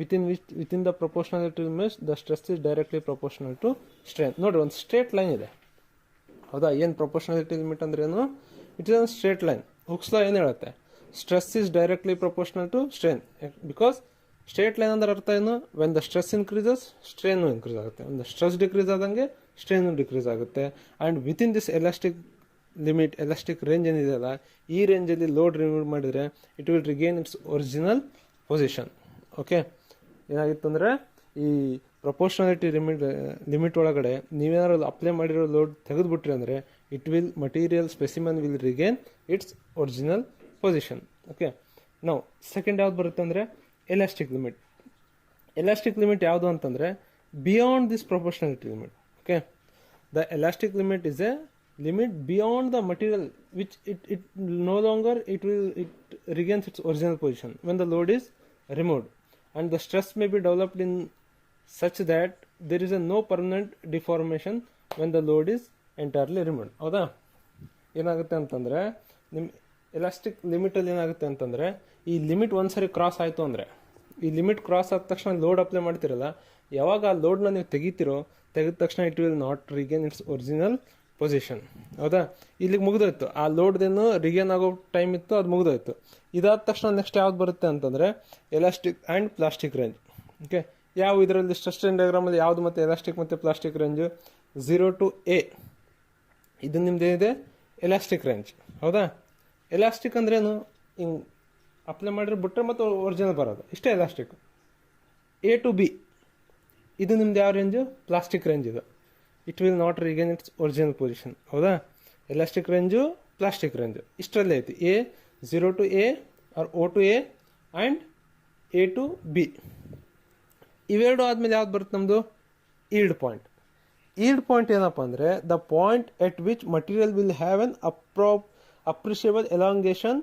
Within the proportionality limit the stress is directly proportional to strain. ನೋಡಿ, ಒಂದು straight line ಇದೆ. ಹೌದಾ? ಏನು proportionality limit ಅಂದ್ರೆ ಏನು? It is an straight line. Hooke's law ಏನು ಹೇಳುತ್ತೆ? Stress is directly proportional to strain. Because straight line ಅಂದ್ರೆ ಅರ್ಥ ಏನು? When the stress increases strain increase ಆಗುತ್ತೆ, ವೆನ್ ದ ಸ್ಟ್ರೆಸ್ ಡಿಕ್ರೀಸ್ ಆದಂಗೆ ಸ್ಟ್ರೇನು ಡಿಕ್ರೀಸ್ ಆಗುತ್ತೆ. And within this elastic limit, elastic range ಏನಿದೆಯಲ್ಲ, ಈ ರೇಂಜಲ್ಲಿ ಲೋಡ್ ರಿಮೂವ್ ಮಾಡಿದರೆ it will regain its original position. Okay, ಏನಾಗಿತ್ತು ಅಂದರೆ ಈ ಪ್ರೊಪೋರ್ಷನಾಲಿಟಿ ಲಿಮಿಟ್ ಒಳಗಡೆ ನೀವೇನಾದ್ರು ಅಪ್ಲೈ ಮಾಡಿರೋ ಲೋಡ್ ತೆಗೆದುಬಿಟ್ರಿ ಅಂದರೆ it will material specimen will regain its original position. Okay, ನಾವು ಸೆಕೆಂಡ್ ಯಾವ್ದು ಬರುತ್ತೆ ಅಂದರೆ ಎಲಾಸ್ಟಿಕ್ ಲಿಮಿಟ್. ಎಲಾಸ್ಟಿಕ್ ಲಿಮಿಟ್ ಯಾವುದು ಅಂತಂದರೆ beyond this proportionality limit. Okay, the elastic limit is a limit beyond the material which it no longer it regains its original position when the load is removed, and the stress may be developed in such that there is a no permanent deformation when the load is entirely removed. ಹೌದಾ? ಏನಾಗುತ್ತೆ ಅಂತಂದರೆ ನಿಮ್ಮ elastic ಲಿಮಿಟಲ್ಲಿ ಏನಾಗುತ್ತೆ ಅಂತಂದರೆ ಈ limit ಒಂದ್ಸರಿ cross ಆಯಿತು ಅಂದರೆ, ಈ ಲಿಮಿಟ್ ಕ್ರಾಸ್ ಆದ ತಕ್ಷಣ ಲೋಡ್ ಅಪ್ಲೈ ಮಾಡ್ತಿರಲ್ಲ, ಯಾವಾಗ ಆ ಲೋಡ್ನ ನೀವು ತೆಗೆದ ತಕ್ಷಣ it will not regain its original position. ಹೌದಾ? ಇಲ್ಲಿಗೆ ಮುಗಿದೋಯ್ತು, ಆ ಲೋಡ್ದೇನು ರಿಗೇನ್ ಆಗೋ ಟೈಮ್ ಇತ್ತು, ಅದು ಮುಗಿದೋಯ್ತು. ಇದಾದ ತಕ್ಷಣ ನೆಕ್ಸ್ಟ್ ಯಾವ್ದು ಬರುತ್ತೆ ಅಂತಂದರೆ elastic and plastic range. Okay, ಯಾವ ಇದರಲ್ಲಿ ಸ್ಟ್ರೆಸ್ ಸ್ಟ್ರೈನ್ ಡಯಾಗ್ರಾಮಲ್ಲಿ ಯಾವುದು ಮತ್ತು ಎಲಾಸ್ಟಿಕ್ ಮತ್ತು ಪ್ಲಾಸ್ಟಿಕ್ ರೇಂಜು 0 to A ಇದು ನಿಮ್ದೇನಿದೆ ಎಲಾಸ್ಟಿಕ್ ರೇಂಜ್. ಹೌದಾ? ಎಲಾಸ್ಟಿಕ್ ಅಂದ್ರೇನು? ಹಿಂಗೆ ಅಪ್ಲೈ ಮಾಡಿದ್ರೆ ಬಿಟ್ಟರೆ ಮತ್ತು ಒರಿಜಿನಲ್ ಬರೋದು, ಇಷ್ಟೇ ಎಲಾಸ್ಟಿಕ್. A to B ಇದು ನಿಮ್ದು ಯಾವ ರೇಂಜು? Plastic range. ಇದು it will not regain its original position. ಹೌದಾ? ಎಲಾಸ್ಟಿಕ್ ರೇಂಜು, ಪ್ಲಾಸ್ಟಿಕ್ ರೇಂಜು ಇಷ್ಟರಲ್ಲೇ ಐತಿ. A 0 to A or O to A and A to B. ಇವೆರಡು ಆದಮೇಲೆ ಯಾವ್ದು ಬರುತ್ತೆ ನಮ್ಮದು? Yield point. ಈಲ್ಡ್ ಪಾಯಿಂಟ್ ಏನಪ್ಪ ಅಂದರೆ the point at which material will have an appreciable elongation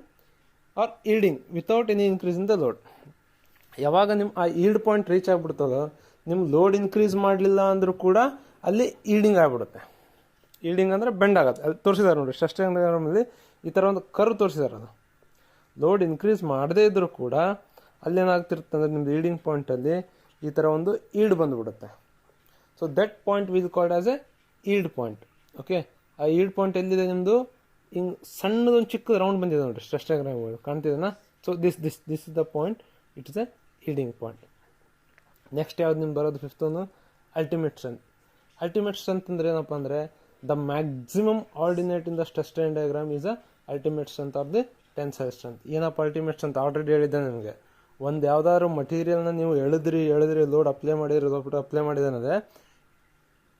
or yielding without any increase in the load. ಯಾವಾಗ ನಿಮ್ಮ ಆ ಈಲ್ಡ್ ಪಾಯಿಂಟ್ ರೀಚ್ ಆಗಿಬಿಡ್ತದೋ, ನಿಮ್ಮ ಲೋಡ್ ಇನ್ಕ್ರೀಸ್ ಮಾಡಲಿಲ್ಲ ಅಂದರೂ ಕೂಡ ಅಲ್ಲಿ ಈಲ್ಡಿಂಗ್ ಆಗಿಬಿಡುತ್ತೆ. ಈಲ್ಡಿಂಗ್ ಅಂದರೆ ಬೆಂಡ್ ಆಗುತ್ತೆ. ಅದು ತೋರಿಸಿದ್ದಾರೆ ನೋಡಿ, ಸಸ್ಟೈನ್ ಡಯಾಗ್ರಾಮಲ್ಲಿ ಈ ಥರ ಒಂದು ಕರ್ವ್ ತೋರಿಸಿದ್ದಾರೆ. ಅದು ಲೋಡ್ ಇನ್ಕ್ರೀಸ್ ಮಾಡದೇ ಇದ್ದರೂ ಕೂಡ ಅಲ್ಲೇನಾಗ್ತಿರುತ್ತೆ ಅಂದರೆ ನಿಮ್ಮದು ಈಲ್ಡಿಂಗ್ ಪಾಯಿಂಟಲ್ಲಿ ಈ ಥರ ಒಂದು ಈಲ್ಡ್ ಬಂದುಬಿಡುತ್ತೆ. So that point will called as a yield point. Okay, ಆ ಈಲ್ಡ್ ಪಾಯಿಂಟ್ ಎಲ್ಲಿದೆ ನಿಮ್ಮದು? ಹಿಂಗೆ ಸಣ್ಣದೊಂದು ಚಿಕ್ಕ ರೌಂಡ್ ಬಂದಿದೆ ನೋಡಿ, ಸ್ಟ್ರೆಸ್ ಕಾಣ್ತಿದೆನಾ? So this is the point, it is a yielding point. Next ಯಾವ್ದು ನಿಮ್ಗೆ ಬರೋದು? ಫಿಫ್ತ್ ಒಂದು ಅಲ್ಟಿಮೇಟ್ ಸ್ಟ್ರೆಂತ್. ಅಲ್ಟಿಮೇಟ್ ಸ್ಟ್ರೆಂತ್ ಅಂದರೆ ಏನಪ್ಪ ಅಂದರೆ the maximum ordinate in the stress strain diagram is a ultimate strength of the tensile strength. ಏನಪ್ಪ ultimate strength? Already ಹೇಳಿದ್ದೆ ನಿಮಗೆ. ಒಂದು ಯಾವ್ದಾದ್ರು ಮಟೀರಿಯಲ್ನ ನೀವು ಎಳೆದ್ರಿ ಲೋಡ್ ಅಪ್ಲೈ ಮಾಡಿದ್ರೆ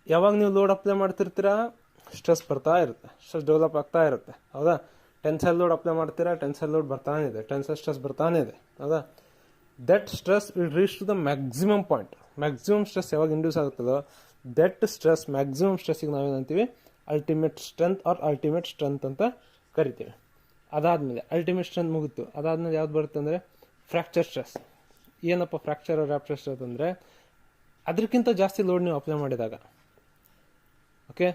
ಯಾವಾಗ ನೀವು ಲೋಡ್ ಅಪ್ಲೈ ಮಾಡ್ತಿರ್ತೀರಾ, ಸ್ಟ್ರೆಸ್ ಬರ್ತಾ ಇರುತ್ತೆ, ಸ್ಟ್ರೆಸ್ ಡೆವಲಪ್ ಆಗ್ತಾ ಇರುತ್ತೆ, ಹೌದಾ? ಟೆನ್ಸೈಲ್ ಲೋಡ್ ಅಪ್ಲೈ ಮಾಡ್ತೀರಾ, ಟೆನ್ಸೈಲ್ ಲೋಡ್ ಬರ್ತಾನೆ ಇದೆ, ಟೆನ್ಸೈಲ್ ಸ್ಟ್ರೆಸ್ ಬರ್ತಾನೆ ಇದೆ, ಹೌದಾ? That stress will reach to the maximum point. Maximum stress ಯಾವಾಗ ಇಂಡ್ಯೂಸ್ ಆಗುತ್ತದೋ ದಟ್ ಸ್ಟ್ರೆಸ್, ಮ್ಯಾಕ್ಸಿಮಮ್ ಸ್ಟ್ರೆಸ್ಸಿಗೆ ನಾವೇನಂತೀವಿ? Ultimate strength or ultimate strength ಅಂತ ಕರಿತೀವಿ. ಅದಾದಮೇಲೆ ಅಲ್ಟಿಮೇಟ್ ಸ್ಟ್ರೆಂತ್ ಮುಗಿತು. ಅದಾದಮೇಲೆ ಯಾವ್ದು ಬರುತ್ತೆ ಅಂದರೆ ಫ್ರ್ಯಾಕ್ಚರ್ ಸ್ಟ್ರೆಸ್. ಏನಪ್ಪ ಫ್ರ್ಯಾಕ್ಚರ್ ರ್ಯಾಪ್ಚರ್ ಸ್ಟ್ರೆಸ್ ಅಂದರೆ ಅದಕ್ಕಿಂತ ಜಾಸ್ತಿ ಲೋಡ್ ನೀವು ಅಪ್ಲೈ ಮಾಡಿದಾಗ. Okay,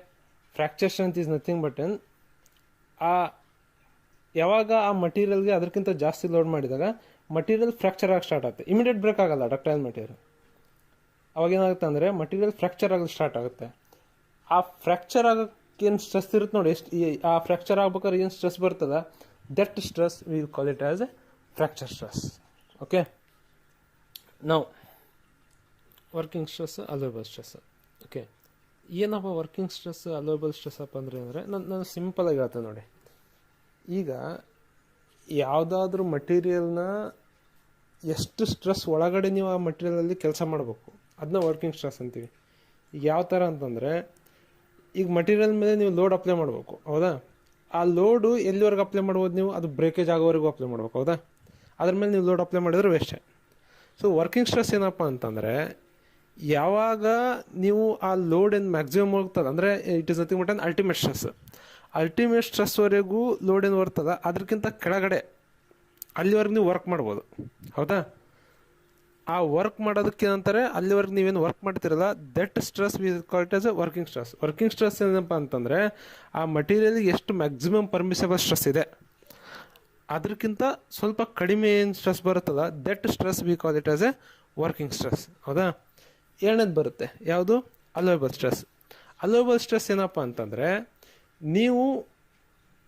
fracture strength is nothing but ಯಾವಾಗ ಆ ಮಟೀರಿಯಲ್ಗೆ ಅದಕ್ಕಿಂತ ಜಾಸ್ತಿ ಲೋಡ್ ಮಾಡಿದಾಗ ಮಟೀರಿಯಲ್ ಫ್ರ್ಯಾಕ್ಚರ್ ಆಗಿ ಸ್ಟಾರ್ಟ್ ಆಗುತ್ತೆ. ಇಮಿಡಿಯೇಟ್ ಬ್ರೇಕ್ ಆಗಲ್ಲ ಡಕ್ಟೈಲ್ ಮಟೀರಿಯಲ್. ಅವಾಗ ಏನಾಗುತ್ತೆ ಅಂದರೆ ಮಟೀರಿಯಲ್ ಫ್ರ್ಯಾಕ್ಚರ್ ಆಗಲು ಸ್ಟಾರ್ಟ್ ಆಗುತ್ತೆ. ಆ ಫ್ರ್ಯಾಕ್ಚರ್ ಆಗೋಕ್ಕೆ ಏನು ಸ್ಟ್ರೆಸ್ ಇರುತ್ತೆ ನೋಡಿ, ಆ ಫ್ರ್ಯಾಕ್ಚರ್ ಆಗ್ಬೇಕಾದ್ರೆ ಏನು ಸ್ಟ್ರೆಸ್ ಬರ್ತದ, that stress will call it as a fracture stress. Okay, ನಾವು working stress, allowable stress. Okay, ಏನಪ್ಪ ವರ್ಕಿಂಗ್ ಸ್ಟ್ರೆಸ್, ಅಲೋಯಬಲ್ ಸ್ಟ್ರೆಸ್ ಅಪ್ಪ ಅಂದರೆ ನಾನು ಸಿಂಪಲಾಗಿ ಹೇಳ್ತೇನೆ ನೋಡಿ. ಈಗ ಯಾವುದಾದ್ರೂ ಮಟೀರಿಯಲ್ನ ಎಷ್ಟು ಸ್ಟ್ರೆಸ್ ಒಳಗಡೆ ನೀವು ಆ ಮಟೀರಿಯಲಲ್ಲಿ ಕೆಲಸ ಮಾಡಬೇಕು, ಅದನ್ನ ವರ್ಕಿಂಗ್ ಸ್ಟ್ರೆಸ್ ಅಂತೀವಿ. ಈಗ ಯಾವ ಥರ ಅಂತಂದರೆ, ಈಗ ಮಟೀರಿಯಲ್ ಮೇಲೆ ನೀವು ಲೋಡ್ ಅಪ್ಲೈ ಮಾಡಬೇಕು, ಹೌದಾ? ಆ ಲೋಡು ಎಲ್ಲಿವರೆಗೆ ಅಪ್ಲೈ ಮಾಡ್ಬೋದು ನೀವು? ಅದು ಬ್ರೇಕೇಜ್ ಆಗೋವರೆಗೂ ಅಪ್ಲೈ ಮಾಡ್ಬೇಕು, ಹೌದಾ? ಅದ್ರ ಮೇಲೆ ನೀವು ಲೋಡ್ ಅಪ್ಲೈ ಮಾಡಿದ್ರೆ ವೇಸ್ಟೇ. ಸೊ ವರ್ಕಿಂಗ್ ಸ್ಟ್ರೆಸ್ ಏನಪ್ಪ ಅಂತಂದರೆ ಯಾವಾಗ ನೀವು ಆ ಲೋಡ್ ಏನು ಮ್ಯಾಕ್ಸಿಮಮ್ ಹೋಗ್ತದೆ ಅಂದರೆ it is nothing but an ultimate stress. Ultimate ಸ್ಟ್ರೆಸ್ವರೆಗೂ ಲೋಡ್ ಏನು ಬರ್ತದೆ ಅದಕ್ಕಿಂತ ಕೆಳಗಡೆ ಅಲ್ಲಿವರೆಗೆ ನೀವು ವರ್ಕ್ ಮಾಡ್ಬೋದು, ಹೌದಾ? ಆ ವರ್ಕ್ ಮಾಡೋದಕ್ಕೆ ಏನಂತಾರೆ, ಅಲ್ಲಿವರೆಗೆ ನೀವೇನು ವರ್ಕ್ ಮಾಡ್ತಿರಲ್ಲ that stress will called as A working stress. Working stress ಏನಪ್ಪ ಅಂತಂದರೆ ಆ ಮಟೀರಿಯಲ್ಗೆ ಎಷ್ಟು ಮ್ಯಾಕ್ಸಿಮಮ್ ಪರ್ಮಿಸಬಲ್ ಸ್ಟ್ರೆಸ್ ಇದೆ ಅದಕ್ಕಿಂತ ಸ್ವಲ್ಪ ಕಡಿಮೆ ಏನು ಸ್ಟ್ರೆಸ್ ಬರುತ್ತಲ್ಲ that stress we call it as A working stress, ಹೌದಾ? ಎರಡನೇದು ಬರುತ್ತೆ ಯಾವುದು? Allowable stress. ಅಲೋಯಬಲ್ ಸ್ಟ್ರೆಸ್ ಏನಪ್ಪ ಅಂತಂದರೆ ನೀವು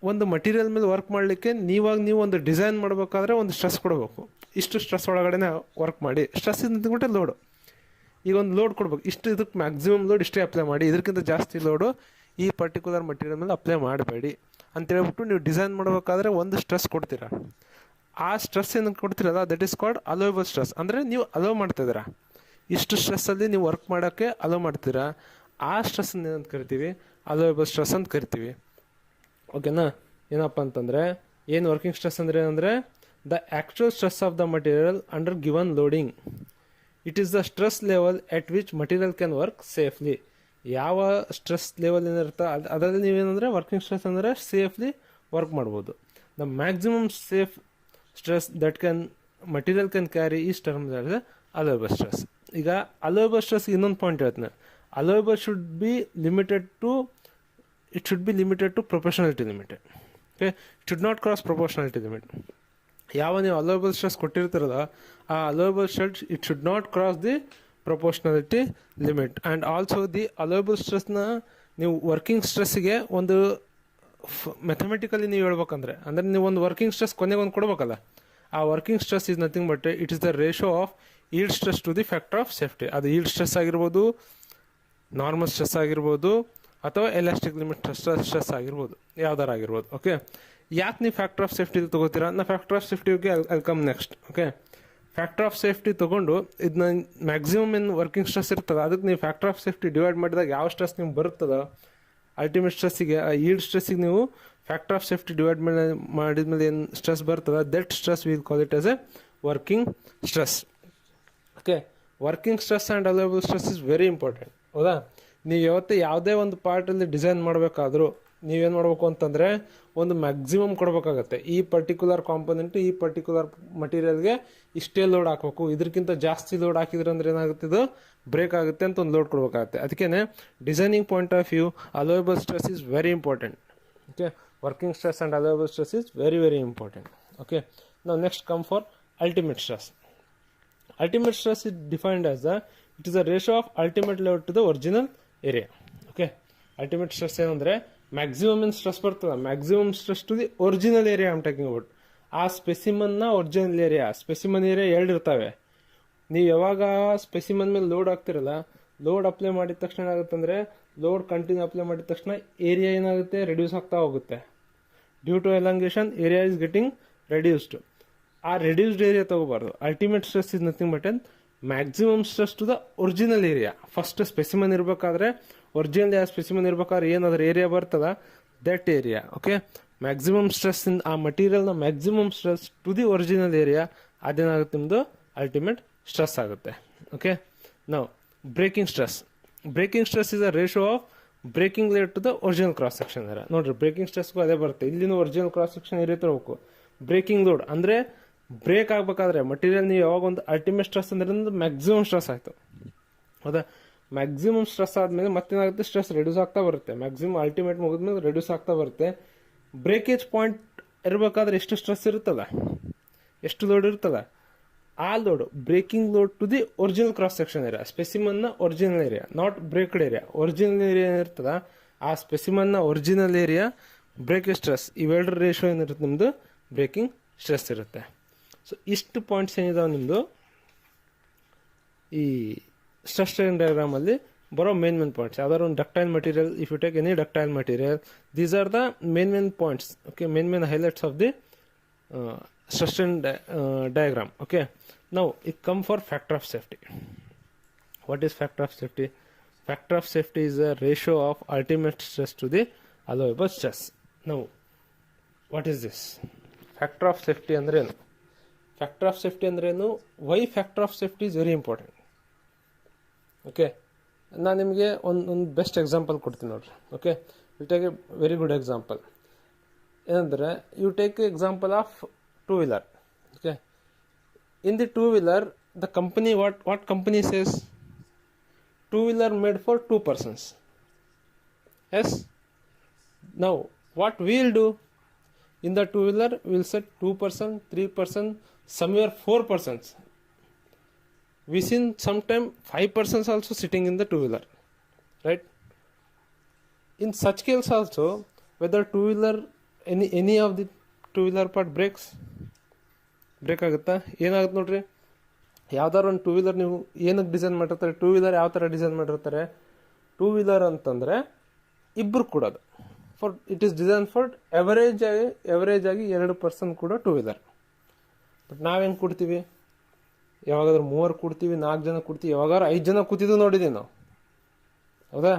ಒಂದು ಮಟೀರಿಯಲ್ ಮೇಲೆ ವರ್ಕ್ ಮಾಡಲಿಕ್ಕೆ ನೀವು ಒಂದು ಡಿಸೈನ್ ಮಾಡಬೇಕಾದ್ರೆ ಒಂದು ಸ್ಟ್ರೆಸ್ ಕೊಡಬೇಕು. ಇಷ್ಟು ಸ್ಟ್ರೆಸ್ ಒಳಗಡೆ ವರ್ಕ್ ಮಾಡಿ, ಸ್ಟ್ರೆಸ್ ನಿಂತ್ಬಿಟ್ಟೆ ಲೋಡು. ಈಗ ಒಂದು ಲೋಡ್ ಕೊಡ್ಬೇಕು, ಇಷ್ಟು ಇದಕ್ಕೆ ಮ್ಯಾಕ್ಸಿಮಮ್ ಲೋಡ್ ಇಷ್ಟೇ ಅಪ್ಲೈ ಮಾಡಿ, ಇದಕ್ಕಿಂತ ಜಾಸ್ತಿ ಲೋಡು ಈ ಪರ್ಟಿಕ್ಯುಲರ್ ಮಟೀರಿಯಲ್ ಮೇಲೆ ಅಪ್ಲೈ ಮಾಡಬೇಡಿ ಅಂತೇಳ್ಬಿಟ್ಟು ನೀವು ಡಿಸೈನ್ ಮಾಡಬೇಕಾದ್ರೆ ಒಂದು ಸ್ಟ್ರೆಸ್ ಕೊಡ್ತೀರಾ. ಆ ಸ್ಟ್ರೆಸ್ ಏನು ಕೊಡ್ತೀರಲ್ಲ that is called allowable stress. ಅಂದರೆ ನೀವು ಅಲೋ ಮಾಡ್ತಿದ್ದೀರಾ, ಇಷ್ಟು ಸ್ಟ್ರೆಸ್ಸಲ್ಲಿ ನೀವು ವರ್ಕ್ ಮಾಡೋಕ್ಕೆ ಅಲೋ ಮಾಡ್ತೀರಾ. ಆ ಸ್ಟ್ರೆಸ್ಸನ್ನು ಏನಂತ ಕರಿತೀವಿ? ಅಲೋಯಬಲ್ ಸ್ಟ್ರೆಸ್ ಅಂತ ಕರಿತೀವಿ. ಓಕೆನಾ? ಏನಪ್ಪ ಅಂತಂದರೆ ಏನು ವರ್ಕಿಂಗ್ ಸ್ಟ್ರೆಸ್ ಅಂದರೆ ಏನಂದರೆ the actual stress of the material under given loading. It is the stress level at which material can work safely. ಯಾವ ಸ್ಟ್ರೆಸ್ ಲೆವೆಲ್ ಏನಿರುತ್ತೆ ಅದರಲ್ಲಿ ನೀವೇನಂದರೆ ವರ್ಕಿಂಗ್ ಸ್ಟ್ರೆಸ್ ಅಂದರೆ ಸೇಫ್ಲಿ ವರ್ಕ್ ಮಾಡ್ಬೋದು. The maximum safe stress that can material can carry is term allowable stress. ಈಗ allowable stress ಇನ್ನೊಂದು point ಹೇಳ್ತೀನಿ. Allowable should be limited to proportionality limited. Okay, it should not cross proportionality limit. ಯಾವ ನೀವು allowable stress ಕೊಟ್ಟಿರ್ತೀರಲ್ಲ ಆ allowable stress it should not cross the proportionality limit. And also the allowable ಸ್ಟ್ರೆಸ್ನ ನೀವು working ಸ್ಟ್ರೆಸ್ಸಿಗೆ ಒಂದು mathematically ನೀವು ಹೇಳ್ಬೇಕಂದ್ರೆ ಅಂದರೆ ನೀವು ಒಂದು ವರ್ಕಿಂಗ್ ಸ್ಟ್ರೆಸ್ ಕೊನೆಗೆ ಒಂದು ಕೊಡ್ಬೇಕಲ್ಲ, ಆ working stress is nothing but it is the ratio of yield stress to the factor of safety. ಅದು ಈಲ್ಡ್ ಸ್ಟ್ರೆಸ್ ಆಗಿರ್ಬೋದು, ನಾರ್ಮಲ್ ಸ್ಟ್ರೆಸ್ ಆಗಿರ್ಬೋದು, ಅಥವಾ ಎಲಾಸ್ಟಿಕ್ ಲಿಮಿಟ್ ಸ್ಟ್ರೆಸ್ ಆಗಿರ್ಬೋದು, ಯಾವ್ದಾರು ಆಗಿರ್ಬೋದು. ಓಕೆ, ಯಾಕೆ ನೀವು ಫ್ಯಾಕ್ಟರ್ ಆಫ್ ಸೇಫ್ಟಿ ತೊಗೋತೀರಾ? ನಾ ಫ್ಯಾಕ್ಟರ್ ಆಫ್ ಸೇಫ್ಟಿಗೆ I come next. Okay, factor of safety ತೊಗೊಂಡು ಇದನ್ನ ಮ್ಯಾಕ್ಸಿಮಮ್ ಏನು ವರ್ಕಿಂಗ್ ಸ್ಟ್ರೆಸ್ ಇರ್ತದೆ ಅದಕ್ಕೆ ನೀವು ಫ್ಯಾಕ್ಟರ್ ಆಫ್ ಸೇಫ್ಟಿ ಡಿವೈಡ್ ಮಾಡಿದಾಗ ಯಾವ ಸ್ಟ್ರೆಸ್ ನಿಮ್ಗೆ ಬರುತ್ತದೋ ಅಲ್ಟಿಮೇಟ್ ಸ್ಟ್ರೆಸ್ಸಿಗೆ, ಆ ಈಲ್ಡ್ ಸ್ಟ್ರೆಸ್ಸಿಗೆ ನೀವು ಫ್ಯಾಕ್ಟರ್ ಆಫ್ ಸೇಫ್ಟಿ ಡಿವೈಡ್ ಮಾಡಿದ್ಮೇಲೆ ಏನು ಸ್ಟ್ರೆಸ್ ಬರ್ತದೆ that stress will call it as A working stress. Okay, working stress and allowable stress is very important, ಹೌದಾ? ನೀವು ಯಾವುದೇ ಒಂದು ಪಾರ್ಟಲ್ಲಿ ಡಿಸೈನ್ ಮಾಡಬೇಕಾದ್ರೂ ನೀವೇನು ಮಾಡಬೇಕು ಅಂತಂದರೆ ಒಂದು ಮ್ಯಾಕ್ಸಿಮಮ್ ಕೊಡಬೇಕಾಗತ್ತೆ. ಈ ಪರ್ಟಿಕ್ಯುಲರ್ ಕಾಂಪೊನೆಂಟ್ ಈ ಪರ್ಟಿಕ್ಯುಲರ್ ಮಟೀರಿಯಲ್ಗೆ ಇಷ್ಟೇ ಲೋಡ್ ಹಾಕಬೇಕು, ಇದಕ್ಕಿಂತ ಜಾಸ್ತಿ ಲೋಡ್ ಹಾಕಿದ್ರೆ ಅಂದ್ರೆ ಏನಾಗುತ್ತೆ, ಇದು ಬ್ರೇಕ್ ಆಗುತ್ತೆ ಅಂತ ಒಂದು ಲೋಡ್ ಕೊಡಬೇಕಾಗುತ್ತೆ. ಅದಕ್ಕೇನೆ designing point of view allowable stress is very important. Okay, working stress and allowable stress is very very important. Okay, ನಾವು next come for ultimate stress. Ultimate stress is defined as it is a ratio of ultimate load to the original area. Okay, ultimate stress ಏನಂದ್ರೆ maximum in stress ಬರ್ತದೆ, maximum stress to the original area I'm talking about. ಆ ಸ್ಪೆಸಿಮನ್ನ original area, specimen area ಎರಡು ಇರ್ತವೆ. ನೀವು ಯಾವಾಗ specimen ಮೇಲೆ load ಆಗ್ತಿರಲ್ಲ, load apply ಮಾಡಿದ ತಕ್ಷಣ ಏನಾಗುತ್ತೆ ಅಂದರೆ, ಲೋಡ್ ಕಂಟಿನ್ಯೂ ಅಪ್ಲೈ ಮಾಡಿದ ತಕ್ಷಣ ಏರಿಯಾ ಏನಾಗುತ್ತೆ, ರೆಡ್ಯೂಸ್ ಆಗ್ತಾ ಹೋಗುತ್ತೆ. Due to elongation area is getting reduced. ಆ ರೆಡ್ಯೂಸ್ಡ್ ಏರಿಯಾ ತಗೋಬಾರ್ದು. Ultimate stress is nothing but an maximum stress to the original area. First specimen ಇರಬೇಕಾದ್ರೆ, ಒರಿಜಿನಲ್ ಸ್ಪೆಸಿಮನ್ ಇರಬೇಕಾದ್ರೆ ಏನಾದ್ರೂ ಏರಿಯಾ ಬರ್ತದ, that area. Okay, maximum stress in ಆ ಮಟೀರಿಯಲ್ನ maximum stress to the original area, ಅದೇನಾಗುತ್ತೆ ನಿಮ್ಮದು ultimate stress ಆಗುತ್ತೆ. Okay, ನಾವು breaking stress. Breaking stress is a ratio of breaking late to the original cross section area. ನೋಡ್ರಿ, breaking ಸ್ಟ್ರೆಸ್ಗೂ ಅದೇ ಬರುತ್ತೆ. ಇಲ್ಲಿನ ಒರಿಜಿನಲ್ ಕ್ರಾಸ್ ಸೆಕ್ಷನ್ ಏರಿಯಾ ತಗೋಬೇಕು. ಬ್ರೇಕಿಂಗ್ ಲೋಡ್ ಅಂದರೆ ಬ್ರೇಕ್ ಆಗಬೇಕಾದ್ರೆ ಮಟೀರಿಯಲ್ ನೀವು ಯಾವಾಗ ಒಂದು ಅಲ್ಟಿಮೇಟ್ ಸ್ಟ್ರೆಸ್ ಅಂದ್ರೆ ಮ್ಯಾಕ್ಸಿಮಮ್ ಸ್ಟ್ರೆಸ್ ಆಯಿತು, ಹೌದಾ. ಮ್ಯಾಕ್ಸಿಮಮ್ ಸ್ಟ್ರೆಸ್ ಆದಮೇಲೆ ಮತ್ತೇನಾಗುತ್ತೆ, ಸ್ಟ್ರೆಸ್ ರೆಡ್ಯೂಸ್ ಆಗ್ತಾ ಬರುತ್ತೆ. ಮ್ಯಾಕ್ಸಿಮಮ್ ಅಲ್ಟಿಮೇಟ್ ಮುಗಿದ್ಮೇಲೆ ರೆಡ್ಯೂಸ್ ಆಗ್ತಾ ಬರುತ್ತೆ. ಬ್ರೇಕೇಜ್ ಪಾಯಿಂಟ್ ಇರಬೇಕಾದ್ರೆ ಎಷ್ಟು ಸ್ಟ್ರೆಸ್ ಇರುತ್ತಲ್ಲ, ಎಷ್ಟು ಲೋಡ್ ಇರುತ್ತಲ್ಲ, ಆ load breaking load to the original cross section area, ಸ್ಪೆಸಿಮನ್ನ original area, not breaked area. Original area ಏನಿರ್ತದ ಆ ಸ್ಪೆಸಿಮನ್ನ ಒರಿಜಿನಲ್ ಏರಿಯಾ, ಬ್ರೇಕೇಜ್ ಸ್ಟ್ರೆಸ್, ಇವೆರಡರ ರೇಷೋ ಏನಿರುತ್ತೆ ನಿಮ್ಮದು ಬ್ರೇಕಿಂಗ್ ಸ್ಟ್ರೆಸ್ ಇರುತ್ತೆ. ಸೊ ಇಷ್ಟು ಪಾಯಿಂಟ್ಸ್ ಏನಿದಾವೆ ನಿಮ್ಮದು ಈ ಸ್ಟ್ರೆಸ್ ಸ್ಟ್ರೈನ್ ಡಯಾಗ್ರಾಮಲ್ಲಿ ಬರೋ ಮೇನ್ ಪಾಯಿಂಟ್ಸ್. ಯಾವ್ದಾದ್ರು ಒಂದು ductile material, if you take any ductile material, these are the main points. Okay, main highlights of the stress strain diagram. Okay, now it come for factor of safety. What is factor of safety? Factor of safety is a ratio of ultimate stress to the allowable stress. Now, what is this? Factor of safety ಅಂದ್ರೇನು? Factor of safety ಅಂದ್ರೇನು? Why factor of safety is very important? Okay, ನಾನು ನಿಮಗೆ ಒಂದು best example ಕೊಡ್ತೀನಿ ನೋಡ್ರಿ. Okay, you take a very good example. ಏನಂದರೆ, you take example of two wheeler. Okay, in the two wheeler the company what company says two-wheeler made for 2 persons. Yes. Now, what we'll do in the two-wheeler, we'll set 2 person, 3 person, somewhere 4 persons. We seen sometime 5 persons also sitting in the two-wheeler, right? In such case also, whether two-wheeler any of the two-wheeler part breaks, break ಆಗುತ್ತಾ? ಏನಾಗುತ್ತೆ ನೋಡ್ರಿ. ಯಾವ್ದಾರು ಒಂದು two wheeler ನೀವು ಏನಕ್ಕೆ design ಮಾಡಿರ್ತಾರೆ, two wheeler ಯಾವ ಥರ ಡಿಸೈನ್ ಮಾಡಿರ್ತಾರೆ, ಟೂ ವೀಲರ್ ಅಂತಂದರೆ ಇಬ್ಬರು ಕೂಡೋದು. It is design for average ಆಗಿ 2 ಪರ್ಸನ್ ಕೂಡ ಟೂ ವೀಲರ್. ಬಟ್ ನಾವೇನು ಕೊಡ್ತೀವಿ, ಯಾವಾಗಾದ್ರೂ 3 ಕೊಡ್ತೀವಿ, 4 ಜನ ಕೊಡ್ತೀವಿ, ಯಾವಾಗಾದ್ರೂ 5 ಜನ ಕೂತಿದ್ದು ನೋಡಿದ್ದೀವಿ ನಾವು, ಹೌದಾ.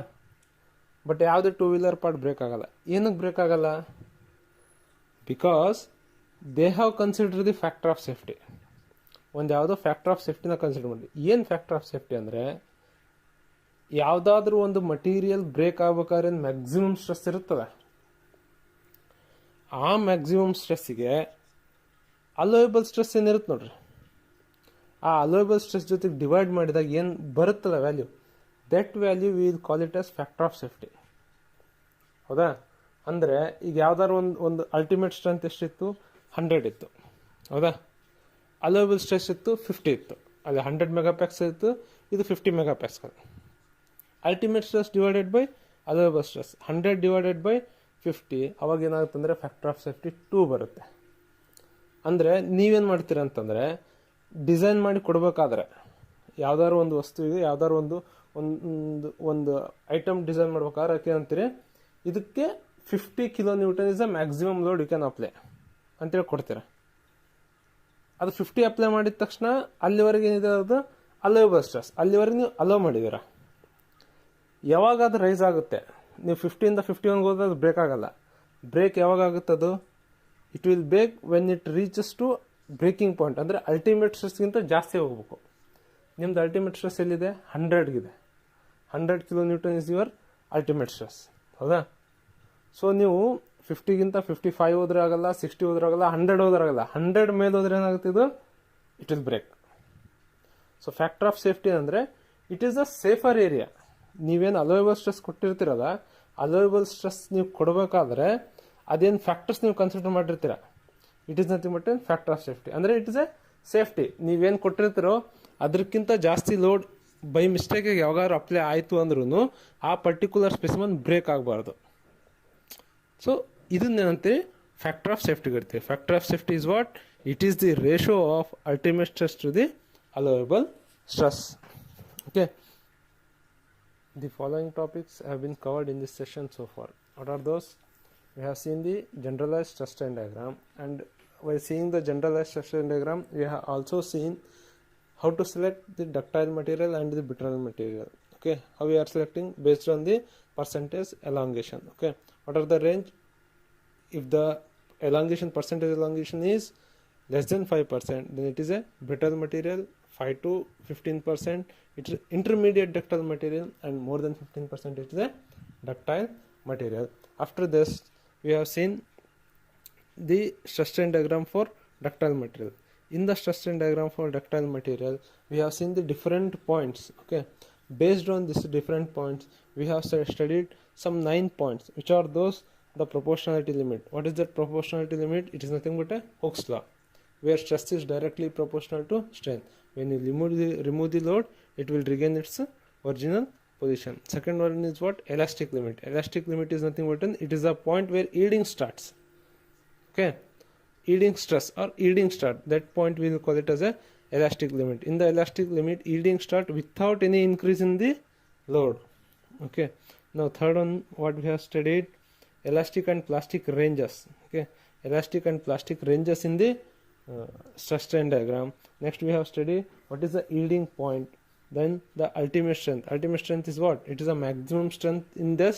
ಬಟ್ ಯಾವುದೇ ಟೂ ವೀಲರ್ ಪಾರ್ಟ್ ಬ್ರೇಕ್ ಆಗಲ್ಲ. ಏನಕ್ಕೆ ಬ್ರೇಕ್ ಆಗಲ್ಲ? Because they have consider the factor of safety. ಒಂದು ಯಾವುದೋ ಫ್ಯಾಕ್ಟರ್ ಆಫ್ ಸೇಫ್ಟಿನ ಕನ್ಸಿಡರ್ ಮಾಡಿ. ಏನು ಫ್ಯಾಕ್ಟರ್ ಆಫ್ ಸೇಫ್ಟಿ ಅಂದರೆ, ಯಾವುದಾದ್ರೂ ಒಂದು ಮಟೀರಿಯಲ್ ಬ್ರೇಕ್ ಆಗ್ಬೇಕಾದ್ರೆ ಮ್ಯಾಕ್ಸಿಮಮ್ ಸ್ಟ್ರೆಸ್ ಇರುತ್ತದೆ. ಆ ಮ್ಯಾಕ್ಸಿಮಮ್ ಸ್ಟ್ರೆಸ್ಸಿಗೆ ಅಲೋಯಬಲ್ ಸ್ಟ್ರೆಸ್ ಏನಿರುತ್ತೆ ನೋಡ್ರಿ, ಆ ಅಲೋಯಬಲ್ ಸ್ಟ್ರೆಸ್ ಜೊತೆಗೆ ಡಿವೈಡ್ ಮಾಡಿದಾಗ ಏನು ಬರುತ್ತಲ್ಲ value, that value will call it as factor of safety, ಹೌದಾ. ಅಂದರೆ ಈಗ ಯಾವ್ದಾದ್ರು ಒಂದು ಅಲ್ಟಿಮೇಟ್ ಸ್ಟ್ರೆಂತ್ ಎಷ್ಟಿತ್ತು, 100 ಇತ್ತು, ಹೌದಾ. ಅಲೋಯಬಲ್ ಸ್ಟ್ರೆಸ್ ಇತ್ತು 50 ಇತ್ತು, ಅಲ್ಲಿ 100 ಮೆಗಾಪ್ಯಾಕ್ಸಲ್ ಇತ್ತು, ಇದು 50 megapascal. Ultimate stress divided by allowable stress 100 divided by 50, ಅವಾಗ ಏನಾಗುತ್ತೆ ಅಂದರೆ ಫ್ಯಾಕ್ಟರ್ ಆಫ್ ಸೇಫ್ಟಿ 2 ಬರುತ್ತೆ. ಅಂದರೆ ನೀವೇನು ಮಾಡ್ತೀರ ಅಂತಂದರೆ, ಡಿಸೈನ್ ಮಾಡಿ ಕೊಡಬೇಕಾದ್ರೆ ಯಾವ್ದಾದ್ರು ಒಂದು ವಸ್ತುವಿಗೆ, ಯಾವ್ದಾದ್ರು ಒಂದು ಐಟಮ್ ಡಿಸೈನ್ ಮಾಡ್ಬೇಕಾದ್ರೆ ಅದಕ್ಕೆ ಅಂತೀರಿ, ಇದಕ್ಕೆ 50 kilo newton is a maximum load you can apply ಅಂತೇಳಿ ಕೊಡ್ತೀರ. ಅದು 50 ಅಪ್ಲೈ ಮಾಡಿದ ತಕ್ಷಣ ಅಲ್ಲಿವರೆಗೆ ಏನಿದೆ ಅದು ಅಲೋಯಬಲ್ ಸ್ಟ್ರೆಸ್, ಅಲ್ಲಿವರೆಗೆ ನೀವು ಅಲೋ ಮಾಡಿದ್ದೀರ. ಯಾವಾಗ ಅದು ರೈಸ್ ಆಗುತ್ತೆ, ನೀವು 50ಇಂದ 51 ಹೋದ್ರೆ ಅದು ಬ್ರೇಕ್ ಆಗಲ್ಲ. ಬ್ರೇಕ್ ಯಾವಾಗ ಆಗುತ್ತೆ ಅದು, it will break when it reaches to breaking point. ಅಂದರೆ ಅಲ್ಟಿಮೇಟ್ ಸ್ಟ್ರೆಸ್ಗಿಂತ ಜಾಸ್ತಿ ಹೋಗ್ಬೇಕು. ನಿಮ್ದು ಅಲ್ಟಿಮೇಟ್ ಸ್ಟ್ರೆಸ್ ಎಲ್ಲಿದೆ, 100ಗಿದೆ. 100 kilo newton is your ultimate stress, ಹೌದಾ. ಸೊ ನೀವು 50ಗಿಂತ 55 ಹೋದ್ರೆ ಆಗಲ್ಲ, 60 ಹೋದ್ರೆ ಆಗಲ್ಲ, 100 ಹೋದ್ರೆ ಆಗಲ್ಲ. 100 ಮೇಲೆ ಹೋದ್ರೆ ಏನಾಗುತ್ತೆ, ಇದು it will break. So factor of safety ಅಂದರೆ it is a safer area. ನೀವೇನು ಅಲೋಯಬಲ್ ಸ್ಟ್ರೆಸ್ ಕೊಟ್ಟಿರ್ತೀರಲ್ಲ, ಅಲೋಯಬಲ್ ಸ್ಟ್ರೆಸ್ ನೀವು ಕೊಡಬೇಕಾದ್ರೆ ಅದೇನು ಫ್ಯಾಕ್ಟರ್ಸ್ ನೀವು ಕನ್ಸಿಡರ್ ಮಾಡಿರ್ತೀರ, it is nothing but factor of safety. ಅಂದರೆ ಇಟ್ ಇಸ್ ಎ ಸೇಫ್ಟಿ. ನೀವೇನು ಕೊಟ್ಟಿರ್ತೀರೋ ಅದಕ್ಕಿಂತ ಜಾಸ್ತಿ ಲೋಡ್ ಬೈ ಮಿಸ್ಟೇಕಿಗೆ ಯಾವಾಗಾದ್ರು ಅಪ್ಲೈ ಆಯಿತು ಅಂದ್ರೂ ಆ ಪರ್ಟಿಕ್ಯುಲರ್ ಸ್ಪೆಸಿಮನ್ ಬ್ರೇಕ್ ಆಗಬಾರ್ದು. ಸೊ ಇದನ್ನೇನಂತೀವಿ, ಫ್ಯಾಕ್ಟರ್ ಆಫ್ ಸೇಫ್ಟಿ ಇರ್ತೀವಿ. Factor of safety is what? It is the ratio of ultimate stress to the allowable stress. Okay, the following topics have been covered in this session so far. What are those? We have seen the generalized stress strain diagram, and while seeing the generalized stress strain diagram we have also seen how to select the ductile material and the brittle material. Okay, how we are selecting based on the percentage elongation. Okay, what are the range? If the percentage elongation is less than 5%, then it is a brittle material. 5 to 15% it is intermediate ductile material, and more than 15% it is a ductile material. After this we have seen the stress strain diagram for ductile material. In the stress strain diagram for ductile material we have seen the different points. Okay, based on these different points we have studied some 9 points, which are those: the proportionality limit. What is that proportionality limit? It is nothing but a Hooke's law, where stress is directly proportional to strain. When you remove the load, it will regain its original position. Second one is what? Elastic limit. Elastic limit is nothing but it is the point where yielding starts. Okay, yielding stress or yielding start, that point we will call it as a elastic limit. In the elastic limit, yielding start without any increase in the load. Okay, now third one, what we have studied, elastic and plastic ranges. Okay, elastic and plastic ranges in the stress strain diagram. Next we have studied what is the yielding point, then the ultimate strength. Ultimate strength is what? It is a maximum strength in this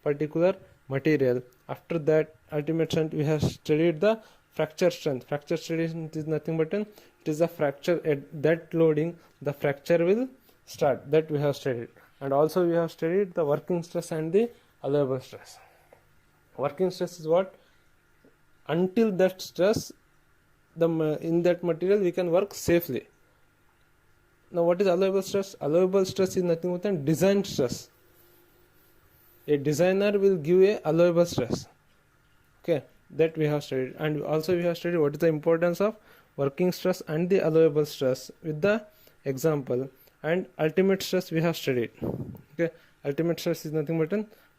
particular material. After that ultimate strength we have studied the fracture strength. Fracture strength is nothing but it is a fracture at that loading the fracture will start, that we have studied. And also we have studied the working stress and the allowable stress. Working stress is what? Until that stress in that material we can work safely. Now what is allowable stress? Allowable stress is nothing but design stress. A designer will give a allowable stress. Okay, that we have studied. And also we have studied what is the importance of working stress and the allowable stress with the example. And ultimate stress we have studied. Okay, ultimate stress is nothing but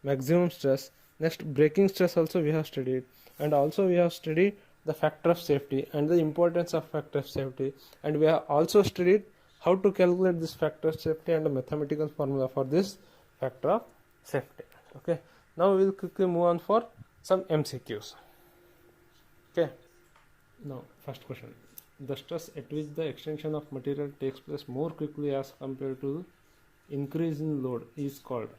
maximum stress. Next, breaking stress also we have studied. And also we have studied the factor of safety and the importance of factor of safety, and we have also studied how to calculate this factor of safety and a mathematical formula for this factor of safety. Okay, now we will quickly move on for some MCQs. Okay, now first question: the stress at which the extension of material takes place more quickly as compared to increase in load is called,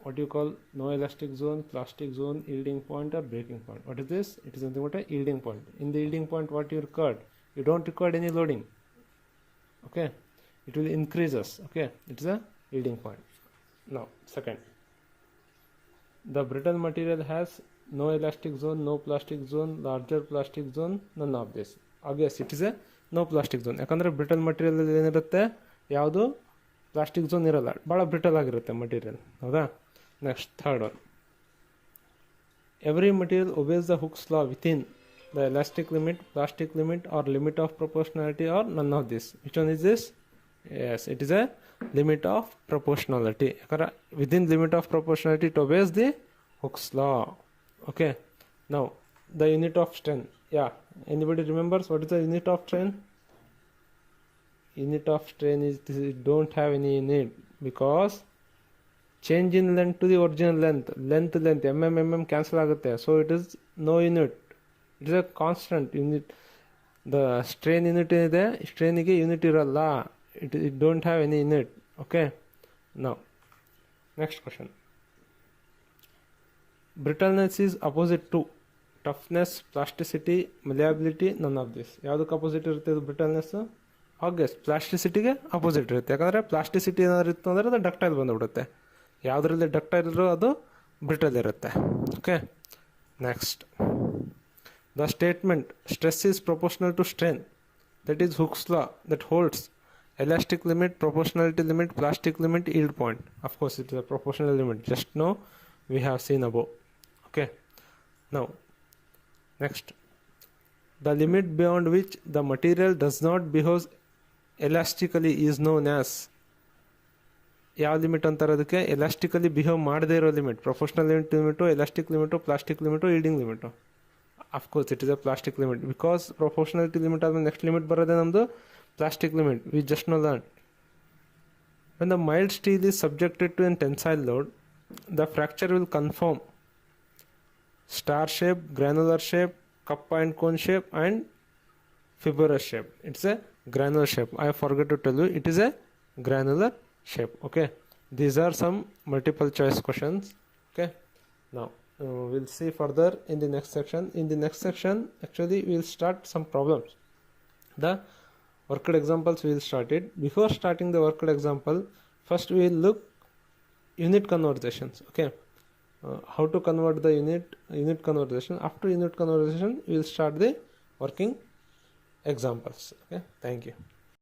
what you call, no elastic zone, plastic zone, yielding point, or breaking point. What is this? It is nothing but a yielding point. In the yielding point, what you record? You don't record any loading. Okay, it will increase us. Okay, it is a yielding point. Now second, the brittle material has no elastic zone, no plastic zone, larger plastic zone, none of this. Obvious, it is a no plastic zone. ಯಾಕಂದರೆ brittle material ಏನಿರುತ್ತೆ, ಯಾವುದು plastic zone ಇರಲ್ಲ, ಭಾಳ brittle ಆಗಿರುತ್ತೆ material. ಹೌದಾ? Next, third one. Every material obeys the Hooke's law within the elastic limit, plastic limit, or limit of proportionality, or none of this. Which one is this? Yes, it is a limit of proportionality. Within limit of proportionality it obeys the Hooke's law. Okay. Now the unit of strain. Yeah, anybody remembers what is the unit of strain? Unit of strain is, it don't have any unit, because change in length to the original length mm cancel ಆಗುತ್ತೆ. So it is no unit, it is a constant unit. The strain unit ಇದೆ, strainಗೆ unit ಇರಲ್ಲ, it don't have any unit. Okay, now next question. Brittleness is opposite to toughness, plasticity, malleability, none of this. ಯಾವುದಕ್ಕೆ opposite ಇರುತ್ತೆ ಇದು ಬ್ರಿಟಲ್ನೆಸ್? Obvious, ಪ್ಲಾಸ್ಟಿಸಿಟಿಗೆ opposite ಇರುತ್ತೆ. ಯಾಕಂದರೆ plasticity ಏನಾದ್ರು ಇತ್ತು ಅಂದರೆ ಅದು ಡಕ್ಟೈಲ್ ಬಂದುಬಿಡುತ್ತೆ. ಯಾವುದರಲ್ಲಿ ಡಕ್ಟೈಲ್ ಇರೋ ಅದು ಬ್ರಿಟಲ್ ಇರುತ್ತೆ. Okay, Next, the statement stress is proportional to strain, that is Hooke's law, that holds elastic limit, proportionality limit, plastic limit, yield point. Of course it is a proportional limit, just now we have seen above. Okay, now next, the limit beyond which the material does not behave elastically is known as, ಯಾವ limit ಅಂತಾರೆ ಅದಕ್ಕೆ, elastically behave ಮಾಡದೇ ಇರೋ limit. Professional limit, elastic limit, plastic limit, yielding limit. Of course it is a plastic limit, because professionality limit ಆದಮೇಲೆ next limit ಬರೋದೇ ನಮ್ಮದು plastic limit. We just know learn. When the mild steel is subjected to an tensile load, the fracture will confirm star shape, granular shape, cup and cone shape, and fibrous shape. It's a granular shape. I forgot to tell you, it is a granular shape. Okay, these are some multiple choice questions. Okay, now we'll see further in the next section. In the next section, actually we'll start some problems. The worked examples we'll start it. Before starting the worked example, first we will look unit conversations. Okay, how to convert the unit conversation. After unit conversation we will start the working examples. Okay, thank you.